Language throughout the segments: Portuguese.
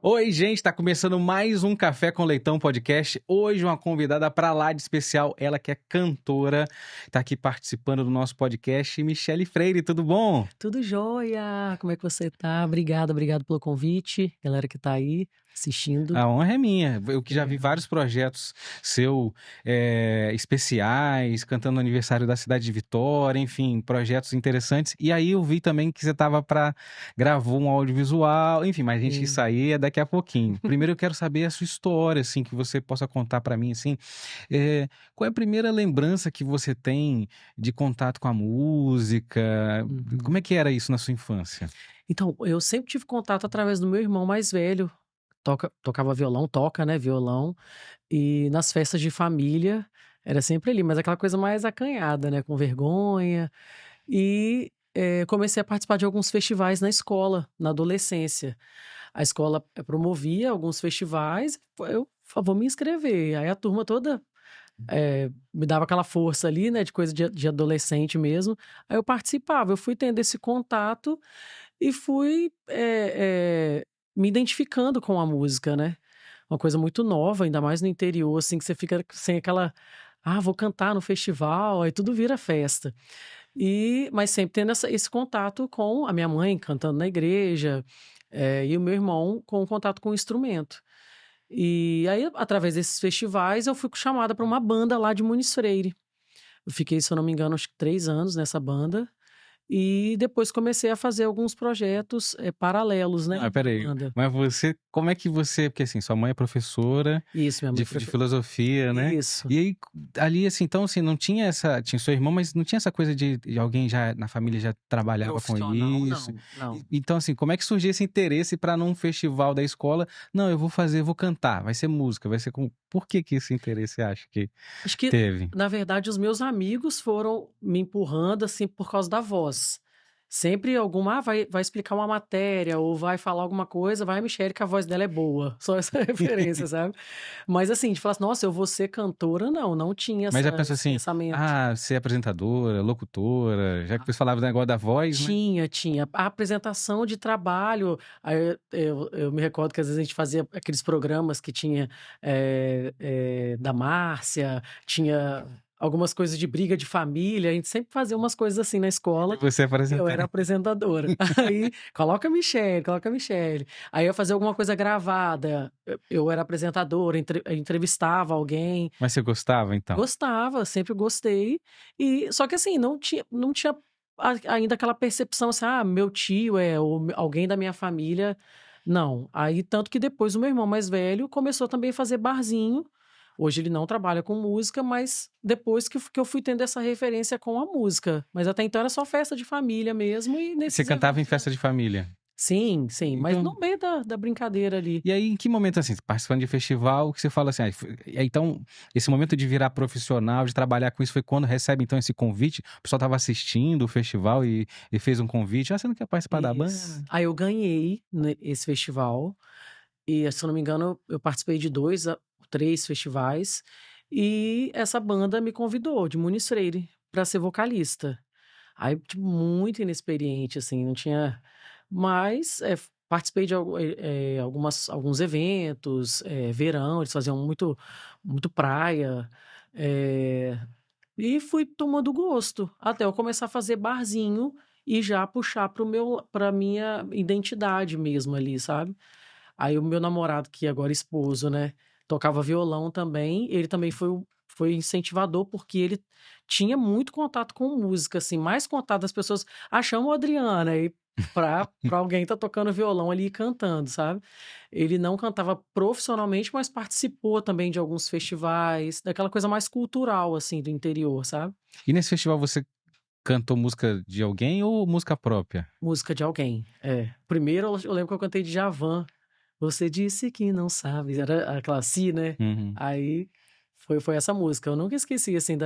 Oi, gente, tá começando mais um Café com Leitão podcast. Hoje uma convidada pra lá de especial, ela que é cantora, tá aqui participando do nosso podcast, Michele Freire, tudo bom? Tudo jóia! Como é que você tá? Obrigado pelo convite, galera que tá aí assistindo. A honra é minha. Eu que já vi Obrigado. vários projetos especiais, cantando no aniversário da cidade de Vitória, enfim, projetos interessantes. E aí eu vi também que você gravou um audiovisual, enfim, mas a gente isso Sim. aí é daqui a pouquinho. Primeiro eu quero saber a sua história, assim, que você possa contar pra mim, assim, qual é a primeira lembrança que você tem de contato com a música? Como Uhum. é que era isso na sua infância? Então, eu sempre tive contato através do meu irmão mais velho, tocava violão, toca, né, violão, e nas festas de família era sempre ali, mas aquela coisa mais acanhada, né, com vergonha. E comecei a participar de alguns festivais na escola, na adolescência. A escola promovia alguns festivais, eu falei, vou me inscrever. Aí a turma toda me dava aquela força ali, né, de coisa de adolescente mesmo. Aí eu participava, eu fui tendo esse contato e fui me identificando com a música, né? Uma coisa muito nova, ainda mais no interior, assim, que você fica sem aquela. Ah, vou cantar no festival, aí tudo vira festa. Mas sempre tendo esse contato com a minha mãe cantando na igreja, e o meu irmão com contato com o instrumento. E aí, através desses festivais, eu fui chamada para uma banda lá de Muniz Freire. Eu fiquei, se eu não me engano, acho que 3 anos nessa banda. E depois comecei a fazer alguns projetos paralelos, né, Ah, à peraí, banda. mas como é que você, porque assim, sua mãe é professora Isso, minha mãe de filosofia, né? Isso. E aí, ali, assim, então, assim, não tinha tinha seu irmão, mas não tinha essa coisa de alguém já na família já trabalhava com Profissional, isso. não, não. Então, assim, como é que surgiu esse interesse para num festival da escola? Não, vou cantar, vai ser música, vai ser com. Por que esse interesse você acha que Acho que, teve? na verdade, os meus amigos foram me empurrando, assim, por causa da voz. Sempre alguma, vai explicar uma matéria ou vai falar alguma coisa, vai a Michelle que a voz dela é boa. Só essa referência, sabe? Mas assim, de falar assim, nossa, eu vou ser cantora, não tinha Mas já pensou esse assim, pensamento. ser apresentadora, locutora, já que você falava do negócio da voz, né? Tinha. A apresentação de trabalho, aí eu me recordo que às vezes a gente fazia aqueles programas que tinha, da Márcia, tinha algumas coisas de briga de família, a gente sempre fazia umas coisas assim na E escola, você e eu apresentar. era apresentadora. Aí, coloca a Michelle. Aí eu ia fazer alguma coisa gravada, eu era apresentadora, entrevistava alguém. Mas você gostava, então? Gostava, sempre gostei. Só que assim, não tinha ainda aquela percepção assim: "Ah, meu tio ou alguém da minha família", não. Aí tanto que depois o meu irmão mais velho começou também a fazer barzinho. Hoje ele não trabalha com música, mas depois que eu fui tendo essa referência com a música. Mas até então era só festa de família mesmo e Você nesses cantava em eventos da. festa de família? Sim, sim, mas Então, no meio da brincadeira ali. e aí em que momento, assim, participando de festival, que você fala assim, então, esse momento de virar profissional, de trabalhar com isso, foi quando recebe, então, esse convite? O pessoal estava assistindo o festival e fez um convite, você não quer participar da Isso. banda? Aí eu ganhei esse festival. E, se eu não me engano, eu participei de 2 a 3 festivais, e essa banda me convidou, de Muniz Freire, para ser vocalista. Aí, tipo, muito inexperiente, assim, não tinha, mas, participei de alguns eventos, verão, eles faziam muito praia, eh, e fui tomando gosto, até eu começar a fazer barzinho e já puxar para minha identidade mesmo ali, sabe. Aí o meu namorado, que agora é esposo, né, tocava violão também, ele também foi incentivador, porque ele tinha muito contato com música, assim, mais contato das pessoas: "Ah, chama o Adriana", aí pra alguém estar tocando violão ali e cantando, sabe. Ele não cantava profissionalmente, mas participou também de alguns festivais, daquela coisa mais cultural, assim, do interior, sabe. E nesse festival você cantou música de alguém ou música própria? Música de alguém, é. Primeiro eu lembro que eu cantei Djavan. Você disse que não sabe, era aquela Si, né. Uhum. Aí foi essa música. Eu nunca esqueci, assim,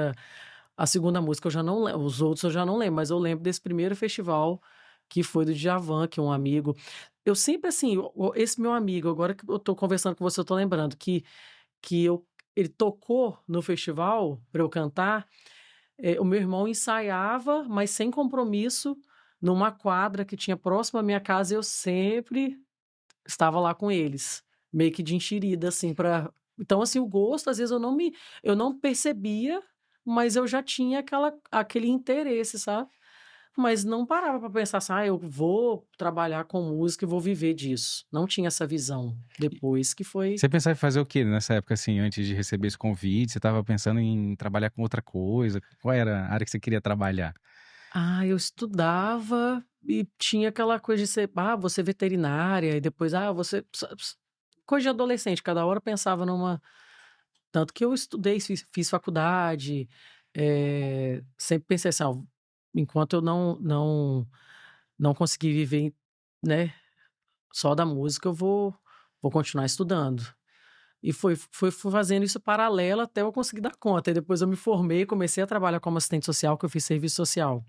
a segunda música eu já não lembro, os outros eu já não lembro, mas eu lembro desse primeiro festival que foi do Djavan, que um amigo. Eu sempre, assim, esse meu amigo, agora que eu tô conversando com você, eu tô lembrando que ele tocou no festival pra eu cantar. O meu irmão ensaiava, mas sem compromisso, numa quadra que tinha próximo à minha casa, eu sempre estava lá com eles, meio que de enxerida, assim, pra... Então, assim, o gosto, às vezes eu não percebia, mas eu já tinha aquele interesse, sabe? Mas não parava para pensar assim, eu vou trabalhar com música e vou viver disso. Não tinha essa visão. Depois que foi... Você pensava em fazer o quê nessa época, assim, antes de receber esse convite? Você estava pensando em trabalhar com outra coisa? Qual era a área que você queria trabalhar? Eu estudava e tinha aquela coisa de ser, vou ser veterinária, e depois, você... Coisa de adolescente, cada hora eu pensava numa... Tanto que eu estudei, fiz faculdade, sempre pensei assim, enquanto eu não conseguir viver, né, só da música, eu vou continuar estudando. E fui fazendo isso paralelo até eu conseguir dar conta. E depois eu me formei, comecei a trabalhar como assistente social, que eu fiz serviço social.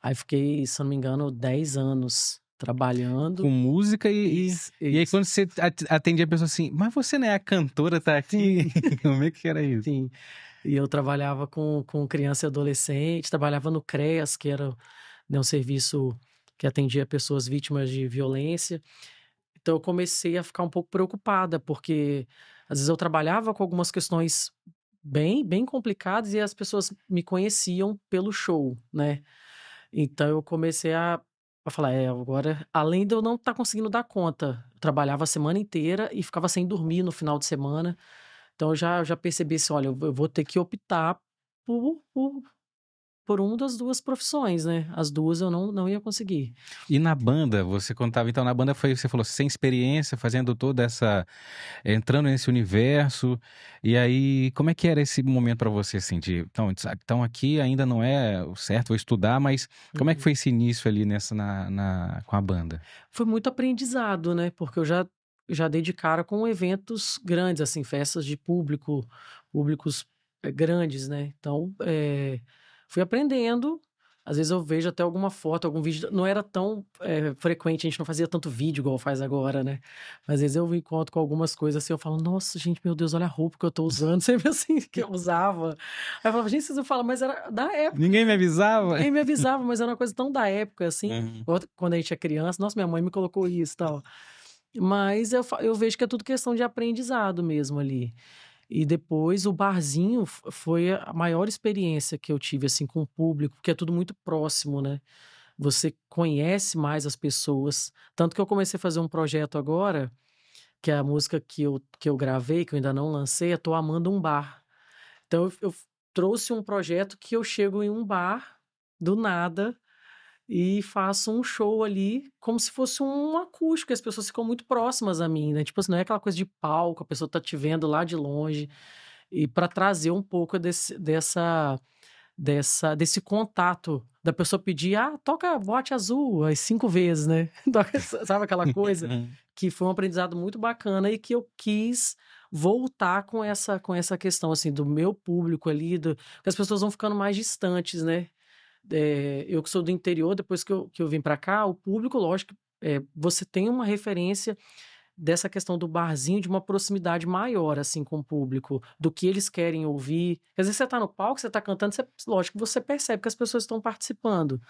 Aí fiquei, se eu não me engano, 10 anos trabalhando. Com música Isso, e aí isso. quando você atendia a pessoa assim, mas você não é a cantora, tá aqui? Como é que era isso? Sim. E eu trabalhava com criança e adolescente, trabalhava no CREAS, que era, né, um serviço que atendia pessoas vítimas de violência. Então eu comecei a ficar um pouco preocupada, porque às vezes eu trabalhava com algumas questões bem complicadas e as pessoas me conheciam pelo show, né? Então eu comecei a falar, agora, além de eu não estar conseguindo dar conta, eu trabalhava a semana inteira e ficava sem dormir no final de semana. Então eu já percebi assim, olha, eu vou ter que optar por, por, por uma das duas profissões, né? As duas eu não ia conseguir. E na banda, você contava, então na banda foi, você falou, sem experiência, fazendo toda essa, entrando nesse universo, e aí, como é que era esse momento pra você, assim, então aqui ainda não é o certo, vou estudar, mas como é que Uhum. foi esse início ali com a banda? Foi muito aprendizado, né? Porque eu já dei de cara com eventos grandes, assim, festas de públicos grandes, né? Então, fui aprendendo. Às vezes eu vejo até alguma foto, algum vídeo. Não era tão frequente, a gente não fazia tanto vídeo igual faz agora, né? Mas às vezes eu me encontro com algumas coisas assim, eu falo, nossa, gente, meu Deus, olha a roupa que eu tô usando. Sempre assim que eu usava. Aí eu falava, gente, vocês não falam, mas era da época. Ninguém me avisava? Ninguém me avisava, mas era uma coisa tão da época, assim. Uhum. Quando a gente é criança, nossa, minha mãe me colocou isso e tal. Mas eu vejo que é tudo questão de aprendizado mesmo ali. E depois o barzinho foi a maior experiência que eu tive, assim, com o público, porque é tudo muito próximo, né? Você conhece mais as pessoas. Tanto que eu comecei a fazer um projeto agora, que é a música que eu gravei, que eu ainda não lancei, é Tô Amando um Bar. Então eu trouxe um projeto que eu chego em um bar, do nada, e faço um show ali como se fosse um acústico, e as pessoas ficam muito próximas a mim, né? Tipo assim, não é aquela coisa de palco, a pessoa tá te vendo lá de longe. E para trazer um pouco desse contato da pessoa pedir, toca Boate Azul as 5 vezes, né? Sabe aquela coisa? Que foi um aprendizado muito bacana e que eu quis voltar com essa questão, assim, do meu público ali, que as pessoas vão ficando mais distantes, né? Eu que sou do interior, depois que eu vim para cá, o público, lógico, você tem uma referência dessa questão do barzinho, de uma proximidade maior, assim, com o público, do que eles querem ouvir. Às vezes você tá no palco, você tá cantando, lógico que você percebe que as pessoas estão participando,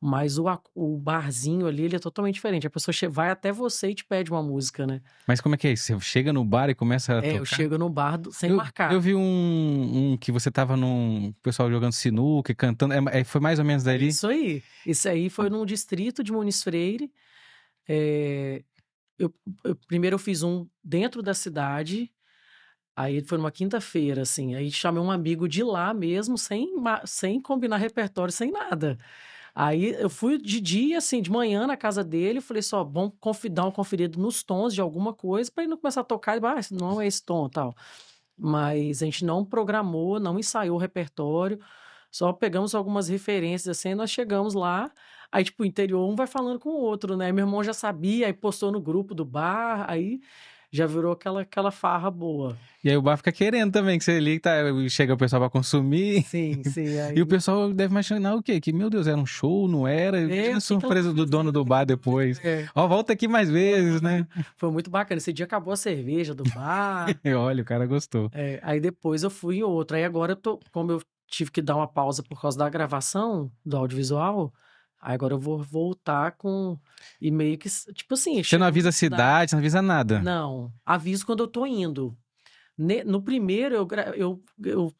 mas o barzinho ali, ele é totalmente diferente. A pessoa vai até você e te pede uma música, né? Mas como é que é isso? Você chega no bar e começa a Eu tocar? chego no bar sem Eu marcar. vi um que você tava num pessoal jogando sinuca e cantando. Foi mais ou menos É dali? isso aí. Isso aí foi num distrito de Muniz Freire. É, primeiro eu fiz um dentro da cidade, aí foi numa quinta-feira, assim, aí chamei um amigo de lá mesmo, sem combinar repertório, sem nada. Aí eu fui de dia, assim, de manhã na casa dele, falei só, vamos dar uma conferida nos tons de alguma coisa, para ele não começar a tocar, não é esse tom, tal. Mas a gente não programou, não ensaiou o repertório, só pegamos algumas referências, assim, e nós chegamos lá, aí, tipo, o interior um vai falando com o outro, né? Meu irmão já sabia, aí postou no grupo do bar, aí já virou aquela farra boa. E aí o bar fica querendo também, que você liga, tá, chega o pessoal pra consumir. Sim, sim, E o aí... pessoal deve imaginar o quê? Que, meu Deus, era um show, não era? Imagina a O que que ela tá surpresa do dono fazendo do bar aqui? depois. É. Ó, volta aqui mais vezes, né? Foi muito bacana. Esse dia acabou a cerveja do bar. E olha, o cara gostou. Aí depois eu fui em outro. Aí agora como eu tive que dar uma pausa por causa da gravação do audiovisual, Aí agora eu vou voltar com... E meio que, tipo assim, Você não chega avisa numa a cidade... cidade, você não avisa nada. Não, aviso quando eu tô indo. No primeiro, eu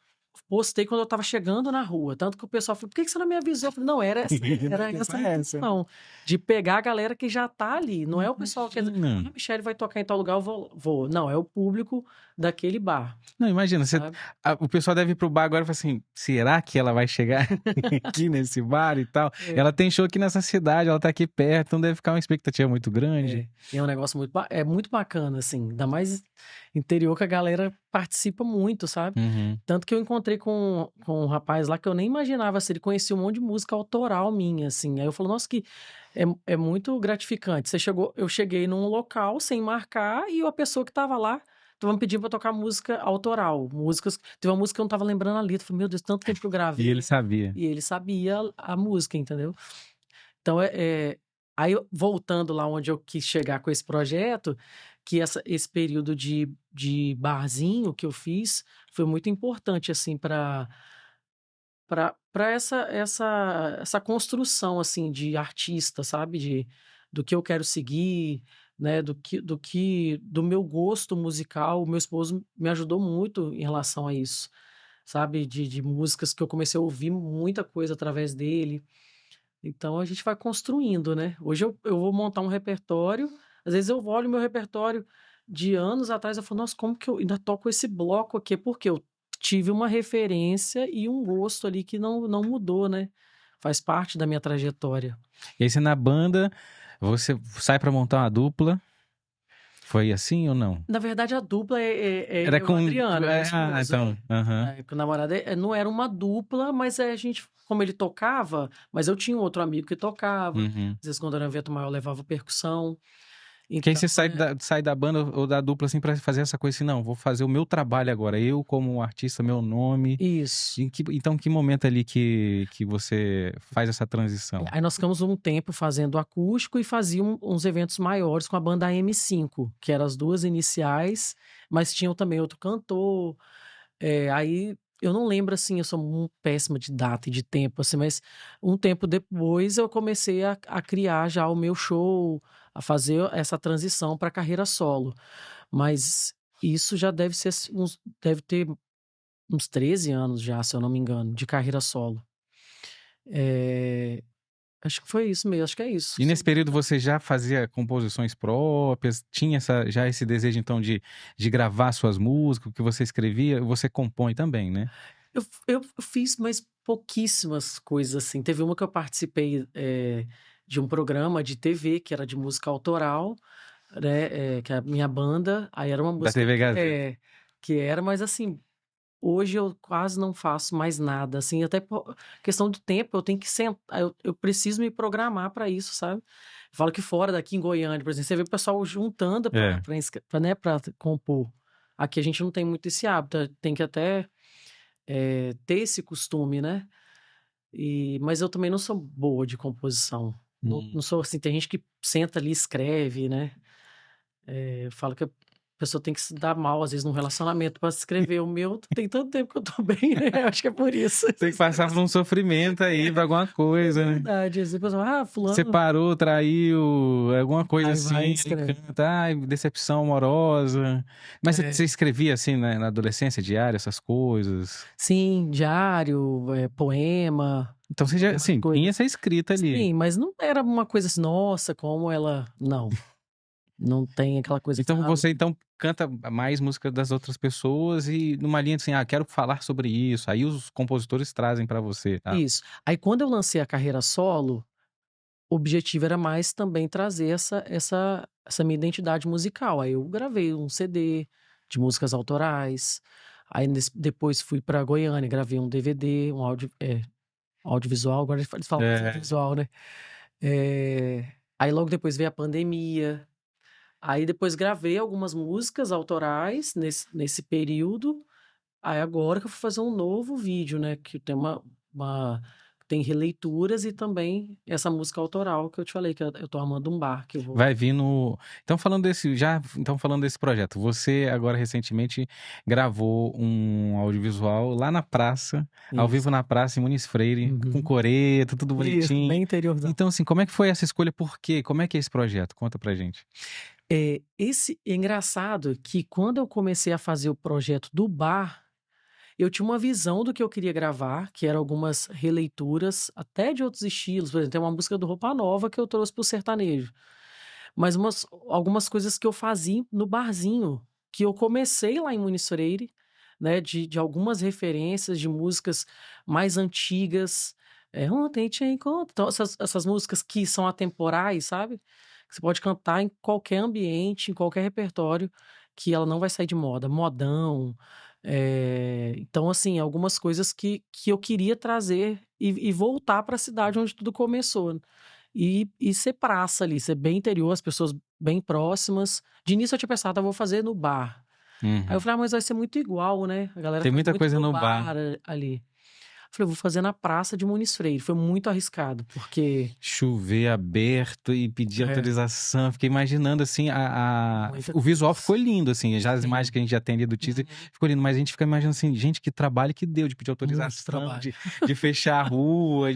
postei quando eu tava chegando na rua. Tanto que o pessoal falou, por que que você não me avisou? Eu falei, não, era essa a intenção. De pegar a galera que já tá ali. Não é o pessoal que... Imagina. Ah, Michele vai tocar em tal lugar, eu vou. Não, é o público daquele bar, Não, imagina, sabe? o pessoal deve ir pro bar agora e falar assim, será que ela vai chegar aqui nesse bar e tal? É. Ela tem show aqui nessa cidade, ela tá aqui perto, então deve ficar uma expectativa muito grande. E é um negócio é muito bacana, assim. Ainda mais interior que a galera participa muito, sabe? Uhum. Tanto que eu encontrei com um rapaz lá que eu nem imaginava, assim, ele conhecia um monte de música autoral minha, assim. Aí eu falei, nossa, que é muito gratificante. Eu cheguei num local sem marcar e a pessoa que tava lá tava me pedindo pra tocar música autoral. Teve uma música que eu não tava lembrando a letra. Eu falei, meu Deus, tanto tempo que eu E gravei. ele sabia. E ele sabia a música, entendeu? Então, aí, voltando lá onde eu quis chegar com esse projeto, que esse período de barzinho que eu fiz foi muito importante, assim, para essa construção, assim, de artista, sabe? Do que eu quero seguir, né? Do meu gosto musical. O meu esposo me ajudou muito em relação a isso, sabe? De músicas que eu comecei a ouvir muita coisa através dele. Então a gente vai construindo, né? Hoje eu vou montar um repertório. Às vezes eu olho meu repertório de anos atrás e falo, nossa, como que eu ainda toco esse bloco aqui? Porque eu tive uma referência e um gosto ali que não mudou, né? Faz parte da minha trajetória. E aí você na banda, você sai pra montar uma dupla. Foi assim ou não? Na verdade, a dupla é Era eu e o com. Adriano, meu esposo. Então. Aham. Que o namorado não era uma dupla, mas a gente, como ele tocava, mas eu tinha um outro amigo que tocava. Uhum. Às vezes, quando era um evento maior, eu levava percussão. Que aí Então, você sai da banda ou da dupla assim pra fazer essa coisa assim, não, vou fazer o meu trabalho agora, eu como artista, meu nome. isso. Então, que momento ali que você faz essa transição? Aí nós ficamos um tempo fazendo acústico e fazíamos uns eventos maiores com a banda AM5, que eram as duas iniciais, mas tinham também outro cantor. Aí eu não lembro assim, eu sou muito péssima de data e de tempo, assim, mas um tempo depois eu comecei a criar já o meu show, a fazer essa transição para carreira solo. Mas isso já deve ter uns 13 anos já, se eu não me engano, de carreira solo. É, Acho que foi isso mesmo, acho que é isso. E nesse período você já fazia composições próprias? Tinha já esse desejo, então, de gravar suas músicas, o que você escrevia? Você compõe também, né? Eu fiz, mas pouquíssimas coisas assim. Teve uma que eu participei de um programa de TV que era de música autoral, né? Que é a minha banda. Aí era uma Da música TV Gazeta. que era, mas assim, hoje eu quase não faço mais nada. Assim, até por questão do tempo, eu tenho que sentar, eu preciso me programar para isso, sabe? Eu falo que fora daqui em Goiânia, por exemplo, você vê o pessoal juntando É. para compor. Aqui a gente não tem muito esse hábito, tem que até ter esse costume, né? Mas eu também não sou boa de composição. Não sou assim, tem gente que senta ali e escreve, né? Eu falo que a pessoa tem que se dar mal, às vezes, num relacionamento para escrever. O meu tem tanto tempo que eu tô bem, né? Acho que é por isso. Tem que passar por um sofrimento aí, pra alguma É coisa, né? verdade. Às vezes a pessoa, fulano. Separou, traiu, alguma coisa Aí vai e assim, aí escreve. canta, ai, decepção amorosa. Mas você É. escrevia assim, né, na adolescência, diário, essas coisas? Sim, diário, poema, Então você já, algumas assim, tinha coisas. essa escrita ali. Sim, mas não era uma coisa assim, nossa, como ela. Não. Não tem aquela coisa assim, Então você então canta mais música das outras pessoas e numa linha assim, quero falar sobre isso. Aí os compositores trazem pra você, tá? isso. Aí quando eu lancei a carreira solo, o objetivo era mais também trazer essa minha identidade musical. Aí eu gravei um CD de músicas autorais. Aí depois fui para Goiânia, gravei um DVD, audiovisual, agora eles falam mais É. audiovisual, né? Aí logo depois veio a pandemia. Aí depois gravei algumas músicas autorais nesse período. Aí agora que eu fui fazer um novo vídeo, né? Que tem uma tem releituras e também essa música autoral que eu te falei, que eu tô amando um bar, que eu vou... Vai vir no. Então, falando desse projeto, você agora recentemente gravou um audiovisual lá na praça, ao Isso. vivo na praça, em Muniz Freire, com Uhum. coreto, tudo Isso, bonitinho. bem interiorzão. Então, assim, como é que foi essa escolha? Por quê? Como é que é esse projeto? Conta pra gente. É engraçado que quando eu comecei a fazer o projeto do bar, eu tinha uma visão do que eu queria gravar, que eram algumas releituras, até de outros estilos. Por exemplo, tem uma música do Roupa Nova que eu trouxe pro sertanejo. Mas algumas coisas que eu fazia no barzinho, que eu comecei lá em Muniz Freire, né? De algumas referências de músicas mais antigas. Ontem te encontro. Então, essas músicas que são atemporais, sabe? Que você pode cantar em qualquer ambiente, em qualquer repertório, que ela não vai sair de moda. Modão. Então, assim, algumas coisas que eu queria trazer e voltar para a cidade onde tudo começou. E ser praça ali, ser bem interior, as pessoas bem próximas. De início eu tinha pensado, vou fazer no bar. Aí eu Uhum. falei, mas vai ser muito igual, né? A galera Tem faz muita muito coisa no no bar. bar ali. Eu falei, vou fazer na praça de Muniz Freire. Foi muito arriscado, porque Chover aberto e pedir é autorização. Fiquei imaginando assim, muita o visual coisa. ficou lindo, assim. Já as imagens Sim. que a gente já tem ali do teaser Uhum. ficou lindo, mas a gente fica imaginando assim, gente, que trabalho que deu de pedir Muito autorização, trabalho. de fechar a rua,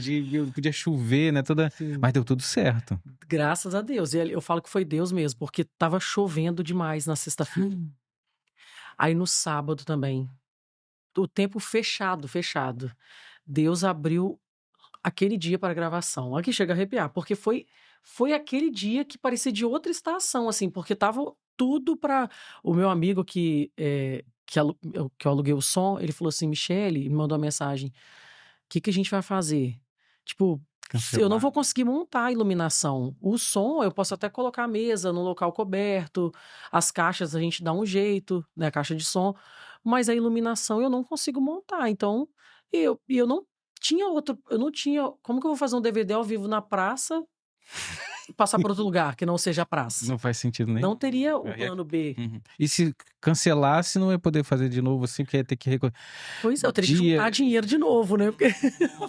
podia chover, né? Sim. Mas deu tudo certo. Graças a Deus. E eu falo que foi Deus mesmo, porque tava chovendo demais na sexta-feira. Aí no sábado também. O tempo fechado, fechado. Deus abriu aquele dia para a gravação. Aqui chega a arrepiar, porque foi aquele dia que parecia de outra estação, assim, porque tava tudo para o meu amigo que eu aluguei o som, ele falou assim: Michele, me mandou uma mensagem: o que que a gente vai fazer? Tipo, eu não vou Cancelar. conseguir montar a iluminação. O som, eu posso até colocar a mesa no local coberto, as caixas a gente dá um jeito, né, a caixa de som, mas a iluminação eu não consigo montar. Então, eu não tinha outro, eu não tinha, como que eu vou fazer um DVD ao vivo na praça e passar para outro lugar que não seja a praça? Não faz sentido Não nenhum. teria o Aí é- plano B. Uhum. E se cancelasse, não ia poder fazer de novo assim, porque ia ter que Pois é, eu teria que dia. juntar dinheiro de novo, né?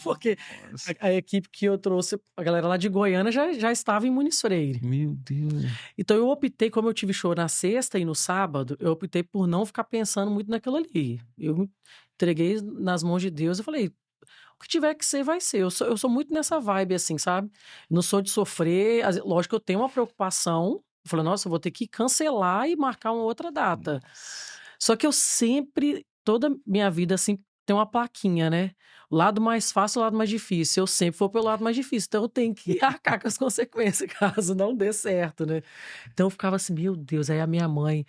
Porque Nossa, a equipe que eu trouxe, a galera lá de Goiânia já estava em Muniz Freire. meu Deus. Então eu optei, como eu tive show na sexta e no sábado, eu optei por não ficar pensando muito naquilo ali. Eu me entreguei nas mãos de Deus e falei, o que tiver que ser, vai ser. Eu sou muito nessa vibe, assim, sabe? Não sou de sofrer. Lógico que eu tenho uma preocupação. Eu falei, nossa, eu vou ter que cancelar e marcar uma outra data. Nossa. Só que eu sempre, toda minha vida, assim, tem uma plaquinha, né? O lado mais fácil, o lado mais difícil. Eu sempre vou pelo lado mais difícil. Então eu tenho que arcar com as consequências, caso não dê certo, né? Então eu ficava assim, meu Deus. Aí a minha mãe,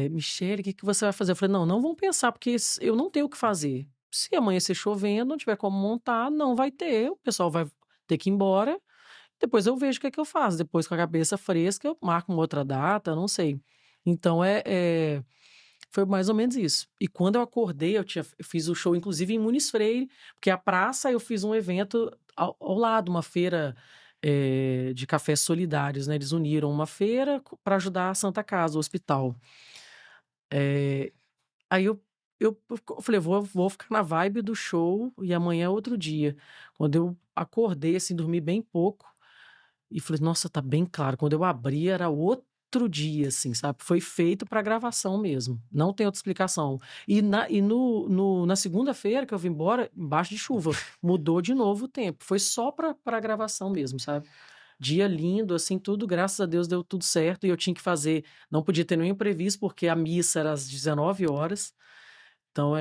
Michele, o que que você vai fazer? Eu falei, não, não vão pensar, porque eu não tenho o que fazer. Se amanhecer chovendo, não tiver como montar, não vai ter. O pessoal vai ter que ir embora. Depois eu vejo o que é que eu faço. Depois, com a cabeça fresca, eu marco uma outra data, não sei. Então, foi mais ou menos isso. E quando eu acordei, eu fiz o show, inclusive, em Muniz Freire, porque a praça eu fiz um evento ao lado, uma feira de cafés solidários, né? Eles uniram uma feira para ajudar a Santa Casa, o hospital. Eh, Aí eu falei, vou ficar na vibe do show e amanhã é outro dia. Quando eu acordei, assim, dormi bem pouco e falei, nossa, tá bem claro. Quando eu abri, era outro dia, assim, sabe? Foi feito pra gravação mesmo. Não tem outra explicação. Na segunda-feira que eu vim embora, embaixo de chuva, mudou de novo o tempo. Foi só pra gravação mesmo, sabe? Dia lindo, assim, tudo, graças a Deus deu tudo certo. E eu tinha que fazer, não podia ter nenhum imprevisto, porque a missa era às 19 horas. Então,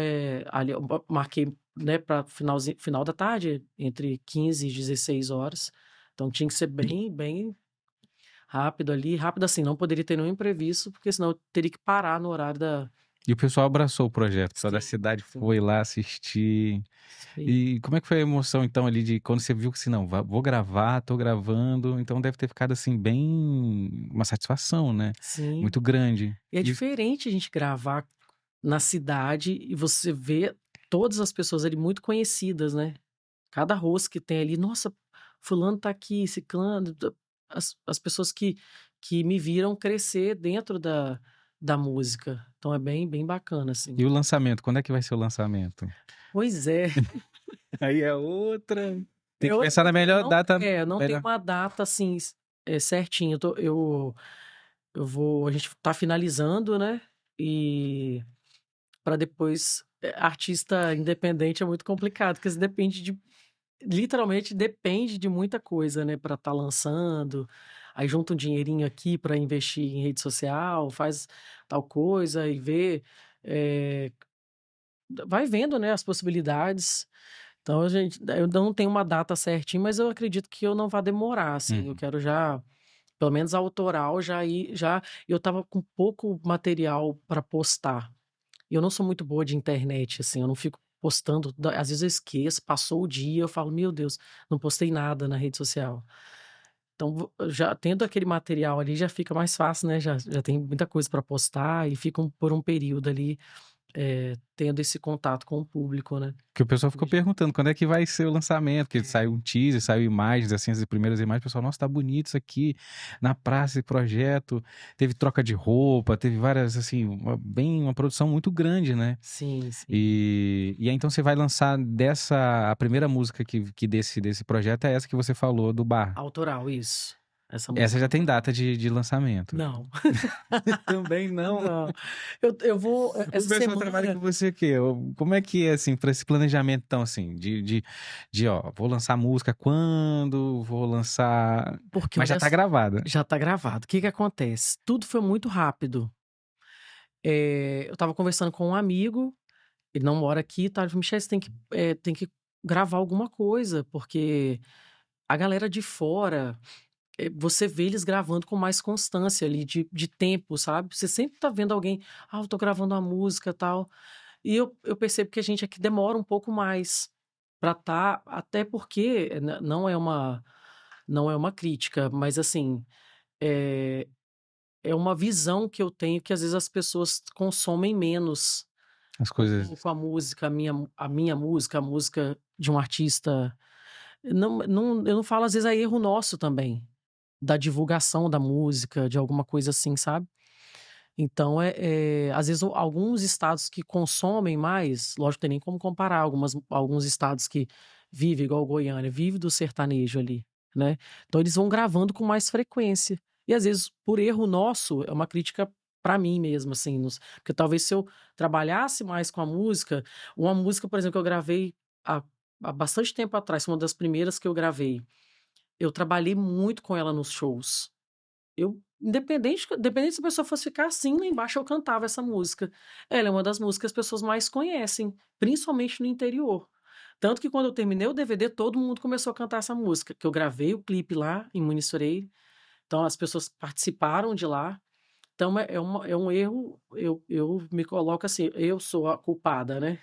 ali eu marquei, né, para final da tarde, entre 15 e 16 horas. Então, tinha que ser bem, bem rápido ali. Rápido assim, não poderia ter nenhum imprevisto, porque senão eu teria que parar no horário da... E o pessoal abraçou o projeto, o pessoal da Sim, cidade sim. foi lá assistir. Isso aí. E como é que foi a emoção, então, ali de quando você viu que assim, não, vou gravar, tô gravando, então deve ter ficado assim, bem uma satisfação, né? Sim. Muito grande. E é E diferente a gente gravar na cidade e você ver todas as pessoas ali muito conhecidas, né? Cada rosto que tem ali, nossa, fulano tá aqui, ciclano, as pessoas que me viram crescer dentro da música. Então é bem, bem bacana, assim. o lançamento, quando é que vai ser o lançamento? Pois é. Aí é outra. Tem que Eu, pensar na melhor não, data. não tem Melhor. uma data assim certinha. Eu vou, a gente tá finalizando, né? E para depois, artista independente é muito complicado, porque você depende literalmente depende de muita coisa, né, para estar lançando. Aí junta um dinheirinho aqui para investir em rede social, faz tal coisa e vê, eh, vai vendo, né, as possibilidades. Então eu não tenho uma data certinha, mas eu acredito que eu não vá demorar, assim. Eu Uhum. quero já, pelo menos autoral, já ir, já. Eu tava com pouco material para postar. E eu não sou muito boa de internet, assim, eu não fico postando, às vezes eu esqueço, passou o dia, eu falo, meu Deus, não postei nada na rede social. Então, já tendo aquele material ali, já fica mais fácil, né? Já tem muita coisa para postar e fica por um período ali, tendo esse contato com o público, né? Que o pessoal ficou perguntando quando é que vai ser o lançamento, porque É. saiu um teaser, saiu imagens, assim, as primeiras imagens, o pessoal, nossa, tá bonito isso aqui, na praça, esse projeto, teve troca de roupa, teve várias, assim, uma produção muito grande, né? Sim, sim. E aí então você vai lançar a primeira música que desse projeto é essa que você falou, do bar. Autoral, isso. Essa Essa música já tem autoral. data de lançamento. Não, Também não. não. Eu vou, O essa pessoal trabalha semana, com você o quê? Como é que é, assim, para esse planejamento, então, assim, ó, vou lançar música quando, vou lançar... porque Mas já olha, tá gravada. já tá gravado. O que que acontece? Tudo foi muito rápido. Eu estava conversando com um amigo, ele não mora aqui, tá? Ele falou, Michel, você tem que gravar alguma coisa, porque a galera de fora, você vê eles gravando com mais constância ali, de tempo, sabe? Você sempre tá vendo alguém, eu tô gravando uma música e tal. E eu percebo que a gente aqui demora um pouco mais pra tá, até porque não é uma crítica, mas assim, é, é uma visão que eu tenho que às vezes as pessoas consomem menos As um coisas... pouco a música, a minha música, a música de um artista. Não, eu não falo, às vezes é erro nosso também, da divulgação da música, de alguma coisa assim, sabe? Então, às vezes, alguns estados que consomem mais, lógico, tem nem como comparar, alguns estados que vivem, igual Goiânia, vive do sertanejo ali, né? Então, eles vão gravando com mais frequência. E, às vezes, por erro nosso, é uma crítica para mim mesmo, assim, porque talvez se eu trabalhasse mais com a música, uma música, por exemplo, que eu gravei há, há bastante tempo atrás, uma das primeiras que eu gravei, eu trabalhei muito com ela nos shows. Independente se a pessoa fosse ficar assim, lá embaixo eu cantava essa música. Ela é uma das músicas que as pessoas mais conhecem, principalmente no interior. Tanto que quando eu terminei o DVD, todo mundo começou a cantar essa música, que eu gravei o clipe lá em Muniz Freire. Então as pessoas participaram de lá. Então é um erro, eu me coloco assim, eu sou a culpada, né?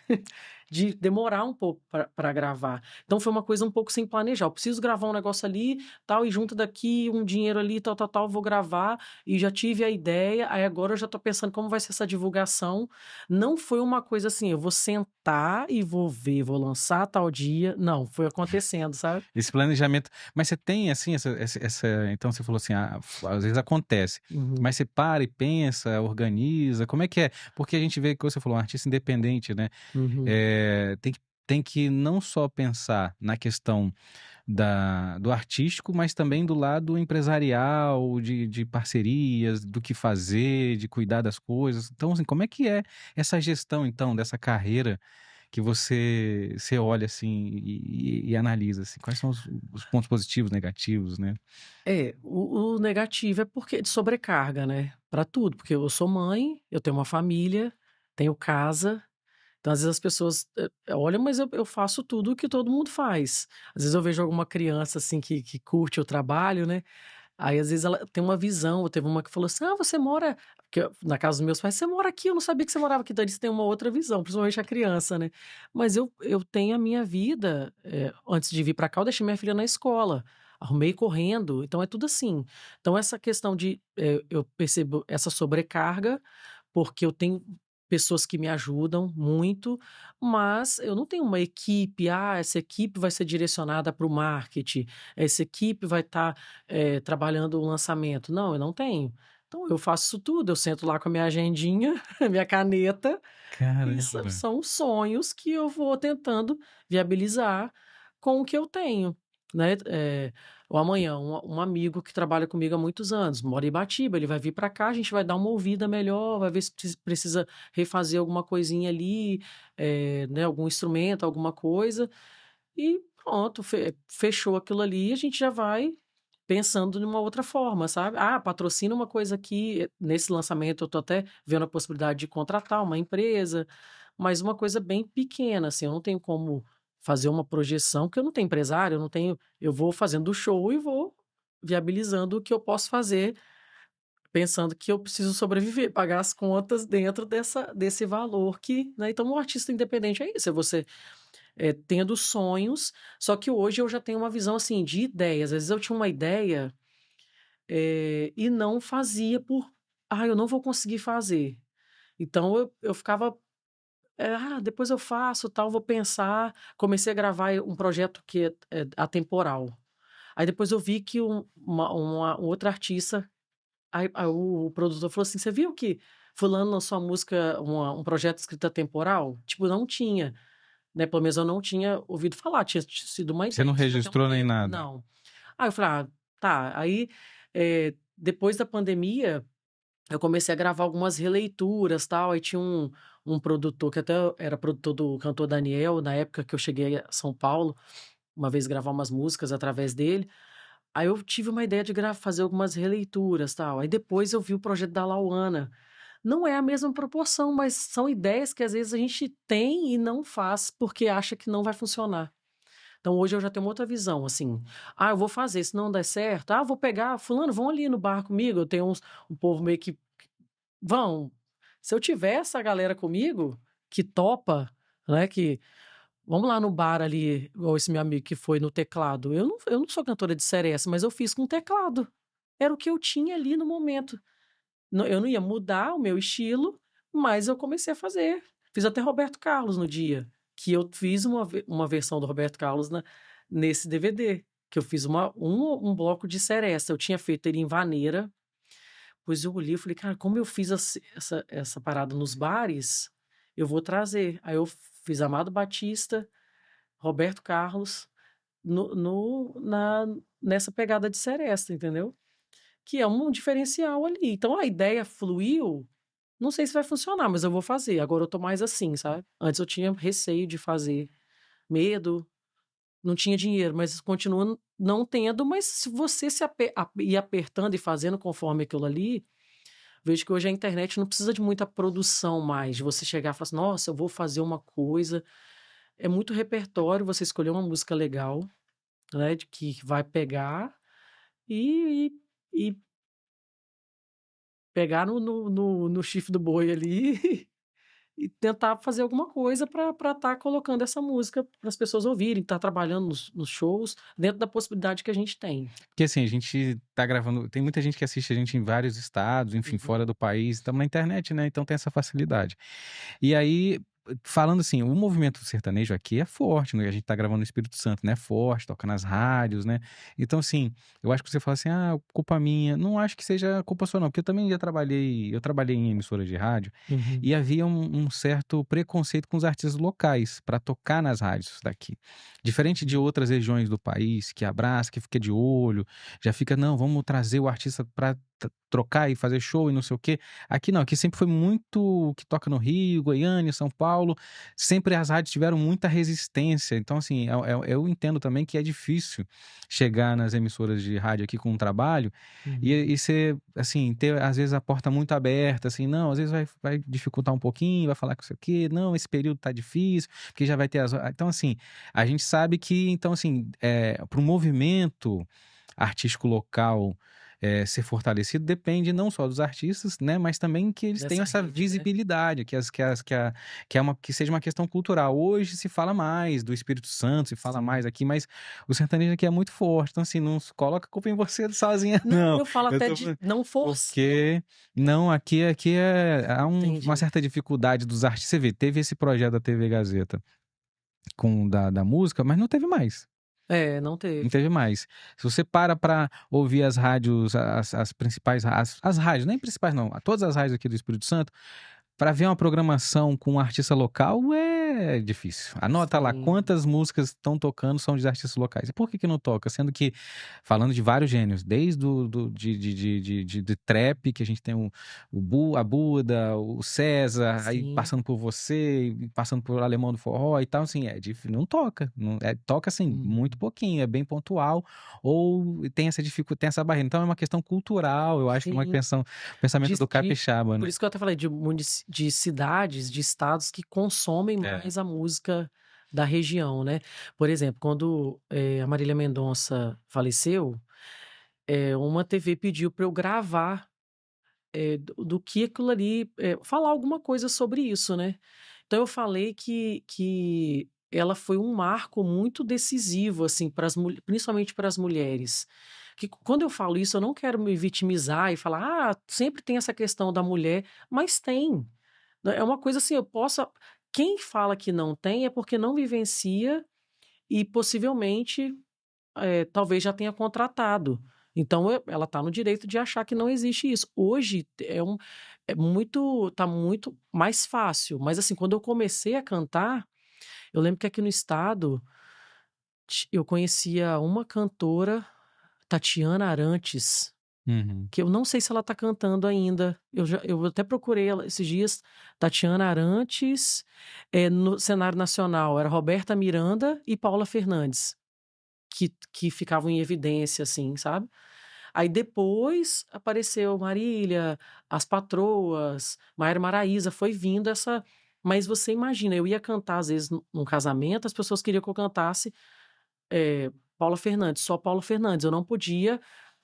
De demorar um pouco para gravar. Então foi uma coisa um pouco sem planejar. Eu preciso gravar um negócio ali, tal, e junto daqui um dinheiro ali, tal, tal, tal, vou gravar e já tive a ideia. Aí agora eu já tô pensando como vai ser essa divulgação. Não foi uma coisa assim, eu vou sentar e vou ver, vou lançar tal dia. Não, foi acontecendo, sabe? Esse planejamento... Mas você tem, assim, então você falou assim, às vezes acontece. Uhum, Mas você para e pensa, organiza, como é que é? Porque a gente vê que você falou, um artista independente, né? uhum. Tem que não só pensar na questão do artístico, mas também do lado empresarial, de parcerias, do que fazer, de cuidar das coisas. Então, assim, como é que é essa gestão, então, dessa carreira que você olha assim e analisa assim, quais são os pontos positivos, negativos, né? O negativo é porque de sobrecarga, né? Para tudo, porque eu sou mãe, eu tenho uma família, tenho casa. Então, às vezes as pessoas olham, mas eu faço tudo o que todo mundo faz. Às vezes eu vejo alguma criança assim que curte o trabalho, né? Aí às vezes ela tem uma visão. Teve uma que falou assim: você mora. Na casa dos meus pais, você mora aqui, eu não sabia que você morava aqui. Então eles têm uma outra visão, principalmente a criança, né? Mas eu tenho a minha vida. Antes de vir para cá, eu deixei minha filha na escola. Arrumei correndo, então é tudo assim. Então, essa questão eu percebo essa sobrecarga, porque eu tenho pessoas que me ajudam muito, mas eu não tenho uma equipe, essa equipe vai ser direcionada para o marketing, essa equipe vai estar trabalhando o lançamento. Não, eu não tenho. Então eu faço isso tudo, eu sento lá com a minha agendinha, minha caneta, e Caramba. são sonhos que eu vou tentando viabilizar com o que eu tenho, né. O amanhã, um amigo que trabalha comigo há muitos anos, mora em Ibatiba, ele vai vir para cá, a gente vai dar uma ouvida melhor, vai ver se precisa refazer alguma coisinha ali, né, algum instrumento, alguma coisa, e pronto, fechou aquilo ali, a gente já vai pensando numa outra forma, sabe. Ah, patrocina uma coisa aqui, nesse lançamento eu tô até vendo a possibilidade de contratar uma empresa, mas uma coisa bem pequena, assim, eu não tenho como fazer uma projeção, porque eu não tenho empresário, eu não tenho, eu vou fazendo o show e vou viabilizando o que eu posso fazer, pensando que eu preciso sobreviver, pagar as contas dentro desse valor que, né, então o artista independente é isso, é você, tendo sonhos, só que hoje eu já tenho uma visão, assim, de ideias. Às vezes eu tinha uma ideia, e não fazia por: "Ah, eu não vou conseguir fazer". Então eu ficava, "Ah, depois eu faço, tal, vou pensar". Comecei a gravar um projeto que é atemporal. Aí depois eu vi que um outro artista, aí o produtor falou assim: "Você viu que fulano lançou a música, um projeto escrito atemporal?". Tipo, não tinha. Né, pelo menos eu não tinha ouvido falar, tinha sido uma Você ideia, não tinha até um registrou nem tempo. nada? Não. Aí eu falei: "Ah, tá". Aí, depois da pandemia, eu comecei a gravar algumas releituras, tal, aí tinha um produtor que até era produtor do cantor Daniel, na época que eu cheguei a São Paulo, uma vez gravar umas músicas através dele. Aí eu tive uma ideia de fazer algumas releituras, tal. Aí depois eu vi o projeto da Lauana. Não é a mesma proporção, mas são ideias que às vezes a gente tem e não faz, porque acha que não vai funcionar. Então hoje eu já tenho uma outra visão, assim: "Ah, eu vou fazer, se não der certo, ah, vou pegar fulano, vão ali no bar comigo", eu tenho um povo meio que vão. Se eu tiver essa galera comigo, que topa, né, que vamos lá no bar ali, igual esse meu amigo que foi no teclado, eu não sou cantora de seresta, mas eu fiz com teclado. Era o que eu tinha ali no momento. Eu não ia mudar o meu estilo, mas eu comecei a fazer. Fiz até Roberto Carlos no dia, que eu fiz uma versão do Roberto Carlos nesse DVD, que eu fiz um bloco de seresta. Eu tinha feito ele em vaneira, pois eu olhei e falei: "Cara, como eu fiz essa parada nos bares, eu vou trazer". Aí eu fiz Amado Batista, Roberto Carlos, no no na nessa pegada de seresta, entendeu? Que é um diferencial ali. Então a ideia fluiu, não sei se vai funcionar, mas eu vou fazer. Agora eu tô mais assim, sabe. Antes eu tinha receio de fazer, medo, não tinha dinheiro, mas continua não tendo, mas se você se ir apertando e fazendo conforme aquilo ali, vejo que hoje a internet não precisa de muita produção mais, de você chegar e falar assim: "Nossa, eu vou fazer uma coisa". É muito repertório, você escolher uma música legal, né, de que vai pegar e e pegar no chifre do boi ali e tentar fazer alguma coisa para estar colocando essa música para as pessoas ouvirem, estar trabalhando nos shows, dentro da possibilidade que a gente tem. Porque assim, a gente tá gravando, tem muita gente que assiste a gente em vários estados, enfim, Uhum, fora do país, estamos na internet, né, então tem essa facilidade. E aí, falando assim, o movimento sertanejo aqui é forte, né, a gente tá gravando no Espírito Santo, né, é forte, toca nas rádios, né. Então assim, eu acho que você fala assim: "Ah, culpa minha", não acho que seja culpa sua não, porque eu também eu trabalhei em emissora de rádio, uhum, e havia um certo preconceito com os artistas locais, para tocar nas rádios daqui. Diferente de outras regiões do país, que abraça, que fica de olho, já fica: "Não, vamos trazer o artista para trocar e fazer show e não sei o quê". Aqui não, aqui sempre foi muito que toca no Rio, Goiânia, São Paulo, sempre as rádios tiveram muita resistência, então assim, eu entendo também que é difícil chegar nas emissoras de rádio aqui com um trabalho uhum. e ser, assim, ter às vezes a porta muito aberta, assim, não, às vezes vai dificultar um pouquinho, vai falar que isso aqui, não, esse período tá difícil, porque já vai ter então assim, a gente sabe que então assim, para o movimento artístico local, ser fortalecido depende não só dos artistas, né, mas também que eles tenham Dessa essa rede, né. visibilidade, que seja uma questão cultural. Hoje se fala mais do Espírito Santo, se fala Sim. mais aqui, mas o sertanejo aqui é muito forte, então assim, não se coloca a culpa em você sozinha Não, não. eu falo Eu até tô de falando não forçar. porque não, aqui há uma Entendi. certa dificuldade dos artistas, você vê, teve esse projeto da TV Gazeta com da música, mas não teve mais. Não Não teve. teve mais. Se você para ouvir as rádios, as principais, as rádios, nem principais não, todas as rádios aqui do Espírito Santo, para ver uma programação com um artista local é difícil. Anota lá Sim, quantas músicas estão tocando são de artistas locais. E por que não toca? Sendo que, falando de vários gêneros, desde de trap, que a gente tem a Buda, o César, aí sim. passando por você, passando por Alemão do Forró e tal, assim, é difícil. Não toca. Não, toca, assim, muito Uhum. pouquinho, é bem pontual, ou tem essa dificuldade, tem essa barreira. Então é uma questão cultural, eu acho que é uma Sim. questão, pensamento do De capixaba, Por né? isso que eu até falei de cidades, de estados que consomem É. mais a música da região, né. Por exemplo, quando, a Marília Mendonça faleceu, uma TV pediu para eu gravar, do que aquilo ali, falar alguma coisa sobre isso, né. Então eu falei que ela foi um marco muito decisivo, assim, para as principalmente para as mulheres. Que quando eu falo isso, eu não quero me vitimizar e falar: "Ah, sempre tem essa questão da mulher", mas tem. Né, é uma coisa assim, eu posso quem fala que não tem é porque não vivencia e possivelmente, talvez já tenha contratado. Então ela está no direito de achar que não existe isso. Hoje tá muito mais fácil, mas assim, quando eu comecei a cantar, eu lembro que aqui no estado eu conhecia uma cantora, Tatiana Arantes, Uhum. que eu não sei se ela tá cantando ainda. Eu até procurei ela esses dias, Tatiana Arantes, no cenário nacional era Roberta Miranda e Paula Fernandes, que ficavam em evidência, assim, sabe. Aí depois apareceu Marília, As Patroas, Maiara Maraíza, foi vindo essa, mas você imagina, eu ia cantar às vezes num casamento, as pessoas queriam que eu cantasse, Paula Fernandes, só Paula Fernandes, eu não podia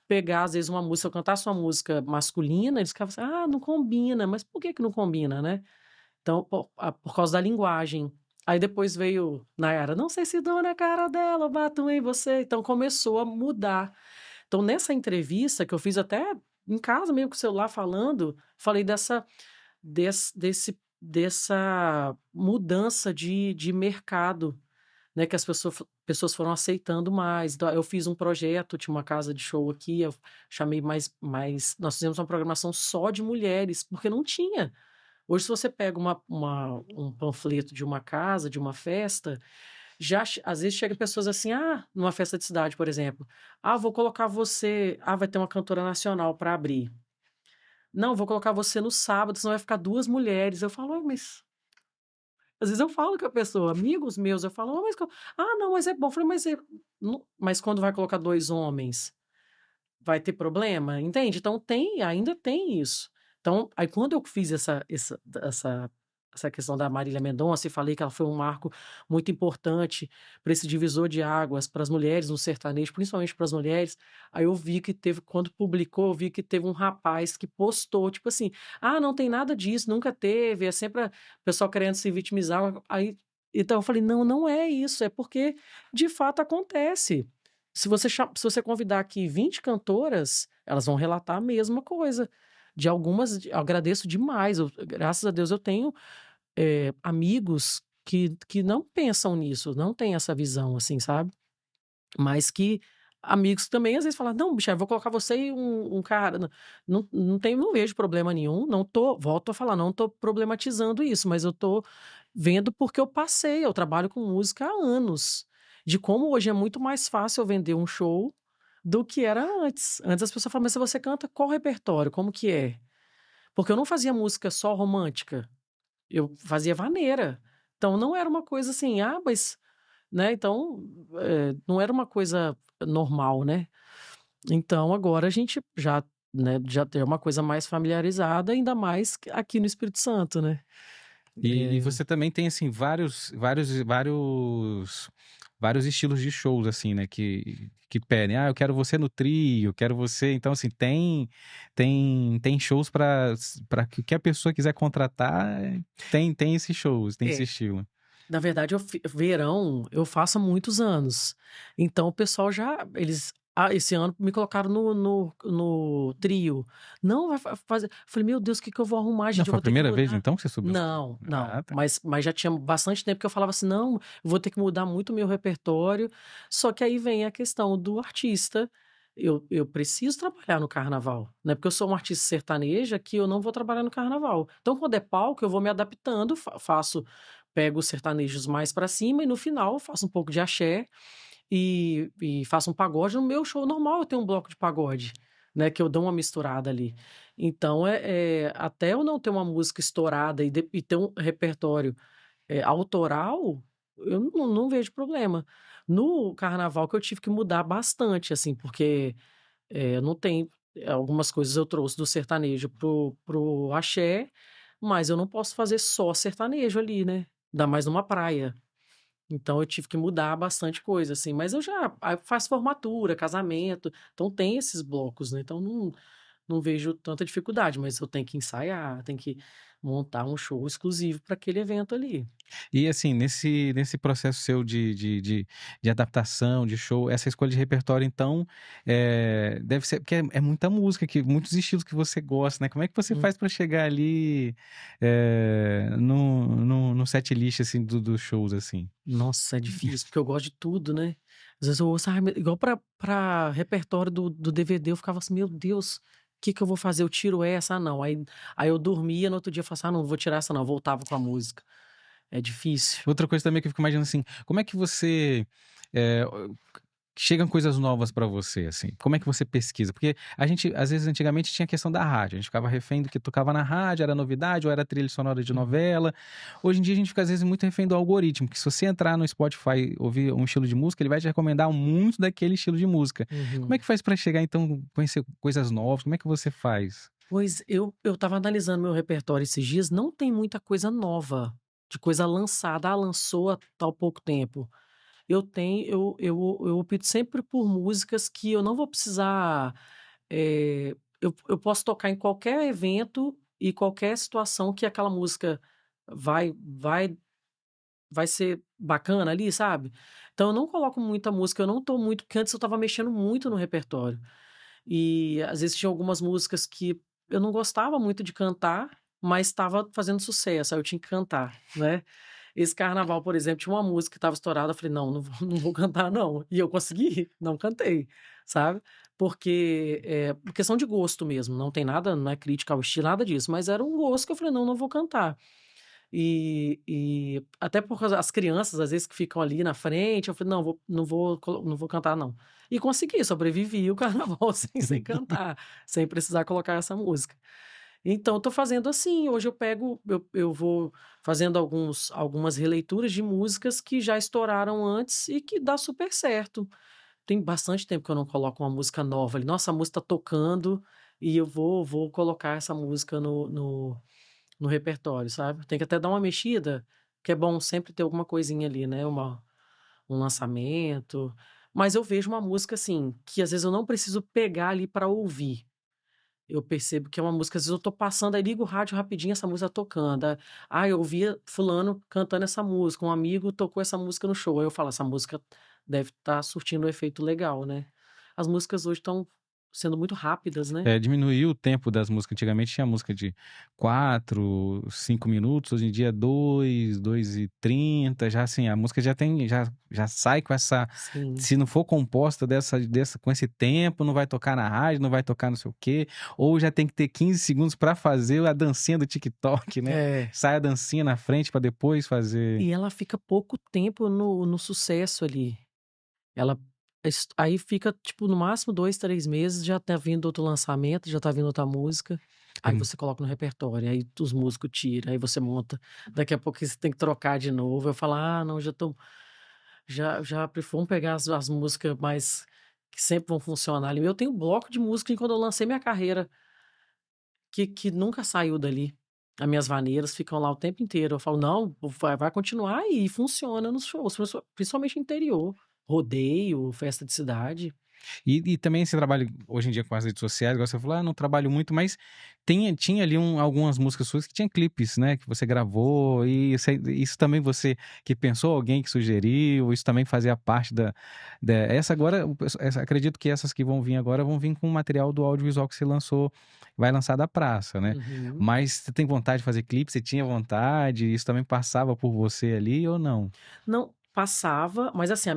pegar às vezes uma música, se eu cantasse uma música masculina, eles ficavam assim: "Ah, não combina", mas por que que não combina, né? Então, por causa da linguagem. Aí depois veio Nayara: "Não sei se dou na cara dela, bato em você", então começou a mudar. Então nessa entrevista que eu fiz até em casa mesmo com o celular falando, falei dessa mudança de mercado, né, que as pessoas foram aceitando mais. Então, eu fiz um projeto, tinha uma casa de show aqui, eu chamei mais nós fizemos uma programação só de mulheres, porque não tinha. Hoje, se você pega um panfleto de uma casa, de uma festa, às vezes chega pessoas assim, numa festa de cidade, por exemplo, vou colocar você, vai ter uma cantora nacional para abrir. Não, vou colocar você no sábado, senão vai ficar 2 mulheres. Eu falo: "Ué, mas", às vezes eu falo com a pessoa, amigos meus, eu falo: mas não, mas é bom". Eu falei: "Mas mas quando vai colocar 2 homens, vai ter problema?", entende? Então ainda tem isso. Então, aí quando eu fiz essa questão da Marília Mendonça e falei que ela foi um marco muito importante para esse divisor de águas para as mulheres no sertanejo, principalmente para as mulheres, aí eu vi que teve, quando publicou, eu vi que teve um rapaz que postou, tipo assim: não tem nada disso, nunca teve, é sempre o pessoal querendo se vitimizar", aí então eu falei: "Não, não é isso, é porque de fato acontece". Se você convidar aqui 20 cantoras, elas vão relatar a mesma coisa. De algumas, eu agradeço demais, graças a Deus eu tenho, amigos que não pensam nisso, não têm essa visão, assim, sabe. Mas que amigos também às vezes falam: "Não, bicha, eu vou colocar você e um cara", não vejo problema nenhum, não tô, volto a falar, não tô problematizando isso, mas eu tô vendo porque eu passei, eu trabalho com música há anos, de como hoje é muito mais fácil eu vender um show do que era antes. Antes as pessoas falavam: "Mas se você canta qual repertório, como que é?". Porque eu não fazia música só romântica, eu fazia vaneira. Então não era uma coisa assim: mas", né, então, não era uma coisa normal, né. Então agora a gente já, né, já tem uma coisa mais familiarizada, ainda mais aqui no Espírito Santo, né. E É. você também tem, assim, vários estilos de shows, assim, né, que pedem: "Ah, eu quero você no trio, quero você", então, assim, tem shows para que a pessoa quiser contratar, tem esses shows, tem esse É. estilo. Na verdade, verão eu faço há muitos anos. Então o pessoal já eles esse ano me colocaram no trio. Não, vai fazer. Falei, meu Deus, o que que eu vou arrumar, Não, gente? Eu foi a vou ter que primeira vez mudar. então que você subiu? Não, não. Ah, tá. Mas já tinha bastante tempo que eu falava assim, não, eu vou ter que mudar muito o meu repertório. Só que aí vem a questão do artista. Eu preciso trabalhar no carnaval, né? Porque eu sou uma artista sertaneja que eu não vou trabalhar no carnaval. Então, quando é palco, eu vou me adaptando, pego os sertanejos mais pra cima e no final eu faço um pouco de axé e faço um pagode. No meu show normal eu tenho um bloco de pagode, né, que eu dou uma misturada ali. Então, até eu não ter uma música estourada e ter um repertório, autoral, eu não vejo problema. No carnaval que eu tive que mudar bastante, assim, porque, não tem algumas coisas eu trouxe do sertanejo pro axé, mas eu não posso fazer só sertanejo ali, né, ainda mais numa praia. Então eu tive que mudar bastante coisa, assim, mas eu já faço formatura, casamento, então tem esses blocos, né, então não vejo tanta dificuldade, mas eu tenho que ensaiar, tenho que montar um show exclusivo para aquele evento ali. E assim, nesse processo seu de adaptação, de show, essa escolha de repertório então, deve ser porque é muita música, muitos estilos que você gosta, né, como é que você Hum. faz pra chegar ali, no setlist, assim, dos shows, assim? Nossa, é difícil, porque eu gosto de tudo, né. Às vezes eu ouço, ai meu igual pra repertório do DVD eu ficava assim: "Meu Deus, o que que eu vou fazer? Eu tiro essa? Ah não", aí eu dormia, no outro dia eu falava assim: "Ah não, não vou tirar essa não", eu voltava com a música. É difícil. Outra coisa também que eu fico imaginando, assim, como é que você, eh, chegam coisas novas pra você, assim, como é que você pesquisa? Porque a gente, às vezes, antigamente tinha a questão da rádio, a gente ficava refém do que tocava na rádio, era novidade ou era trilha sonora de Uhum, novela. Hoje em dia a gente fica, às vezes, muito refém do algoritmo, que se você entrar no Spotify, ouvir um estilo de música, ele vai te recomendar muito daquele estilo de música. Como é uhum. que faz pra chegar, então, conhecer coisas novas? Como é que você faz? Pois, eu estava analisando meu repertório esses dias, não tem muita coisa nova, de coisa lançada. "Ah, lançou há tal pouco tempo". Eu opto sempre por músicas que eu não vou precisar, eu posso tocar em qualquer evento e qualquer situação que aquela música vai vai vai ser bacana ali, sabe. Então eu não coloco muita música, eu não tô muito porque antes eu estava mexendo muito no repertório. E às vezes tinha algumas músicas que eu não gostava muito de cantar, mas estava fazendo sucesso, aí eu tinha que cantar, né. Esse carnaval, por exemplo, tinha uma música que estava estourada, eu falei: "Não, não vou não vou cantar não", e eu consegui, não cantei, sabe. Porque, por questão de gosto mesmo, não tem nada, não é crítica ao estilo, nada disso, mas era um gosto que eu falei: "Não, não vou cantar". E até por causa as crianças, às vezes, que ficam ali na frente, eu falei: "Não vou cantar não". E consegui, sobrevivi o carnaval sem cantar, sem precisar colocar essa música. Então eu tô fazendo assim, hoje eu vou fazendo algumas releituras de músicas que já estouraram antes e que dá super certo. Tem bastante tempo que eu não coloco uma música nova ali, nossa, a música tá tocando e eu vou colocar essa música no repertório, sabe. Tem que até dar uma mexida, que é bom sempre ter alguma coisinha ali, né, um lançamento. Mas eu vejo uma música, assim, que às vezes eu não preciso pegar ali pra ouvir. Eu percebo que é uma música, às vezes eu tô passando, aí ligo o rádio rapidinho, essa música tocando. Eu ouvia fulano cantando essa música, um amigo tocou essa música no show, aí eu falo: "Essa música deve estar surtindo um efeito legal, né". As músicas hoje estão sendo muito rápidas, né. Diminuiu o tempo das músicas. Antigamente tinha música de 4, 5 minutos, hoje em dia 2, 2:30, já assim, a música já sai com essa, Sim. se não for composta dessa com esse tempo, não vai tocar na rádio, não vai tocar não sei o quê, ou já tem que ter 15 segundos pra fazer a dancinha do TikTok, né, É. sai a dancinha na frente pra depois fazer. E ela fica pouco tempo no sucesso ali. Ela aí fica, tipo, no máximo 2, 3 meses, já tá vindo outro lançamento, já tá vindo outra música, É aí você coloca no repertório, aí os músicos tiram, aí você monta, daqui a pouco você tem que trocar de novo, eu falo: "Ah não, vamos pegar as músicas mais que sempre vão funcionar ali". Eu tenho um bloco de música de quando eu lancei minha carreira, que nunca saiu dali. As minhas vaneiras ficam lá o tempo inteiro. Eu falo: "Não, vai continuar", e funciona nos shows, principalmente no interior, rodeio, festa de cidade. E também esse trabalho, hoje em dia, com as redes sociais, igual você falou, não trabalho muito, mas tinha ali algumas músicas suas que tinha clipes, né? Que você gravou, e isso também você que pensou, alguém que sugeriu, isso também fazia parte essa agora, acredito que essas que vão vir agora vão vir com o material do audiovisual que você lançou, vai lançar da praça, né? Uhum. Mas você tem vontade de fazer clipe? Você tinha vontade? Isso também passava por você ali ou não? Não, passava, mas assim,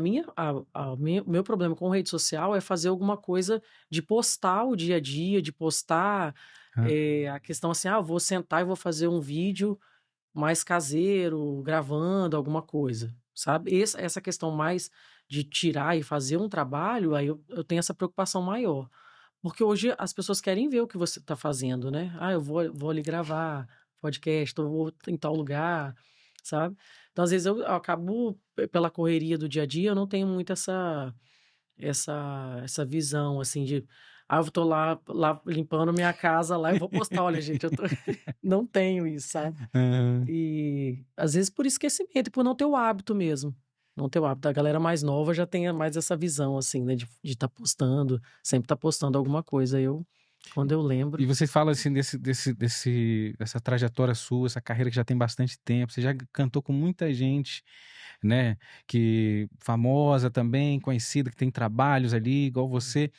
meu problema com rede social é fazer alguma coisa de postar o dia a dia, de postar Ah, a questão assim, eu vou sentar e vou fazer um vídeo mais caseiro, gravando alguma coisa, sabe? Essa questão mais de tirar e fazer um trabalho, aí eu tenho essa preocupação maior. Porque hoje as pessoas querem ver o que você está fazendo, né? Eu vou ali gravar podcast, ou vou em tal lugar, sabe? Então, às vezes, eu acabo, pela correria do dia a dia, eu não tenho muito essa visão, assim, de... eu tô lá limpando minha casa lá, eu vou postar, olha, gente, eu tô... não tenho isso, sabe? aham. E, às vezes, por esquecimento e por não ter o hábito mesmo. Não ter o hábito. A galera mais nova já tem mais essa visão, assim, né? De estar postando, sempre tá postando alguma coisa. Quando eu E lembro. você fala assim dessa trajetória sua, essa carreira que já tem bastante tempo, você já cantou com muita gente, né, que famosa também, conhecida, que tem trabalhos ali, igual você.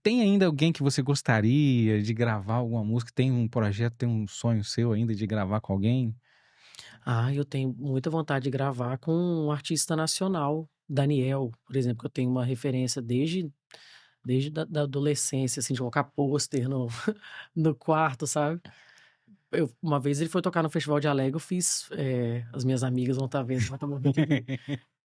Tem ainda alguém que você gostaria de gravar alguma música? Tem um projeto, tem um sonho seu ainda de gravar com alguém? Eu tenho muita vontade de gravar com um artista nacional, Daniel, por exemplo, que eu tenho uma referência desde da adolescência, assim, de colocar pôster no quarto, sabe? Uma vez ele foi tocar no Festival de Alegre, eu fiz. As minhas amigas vão estar vendo, vai estar morrendo de rir.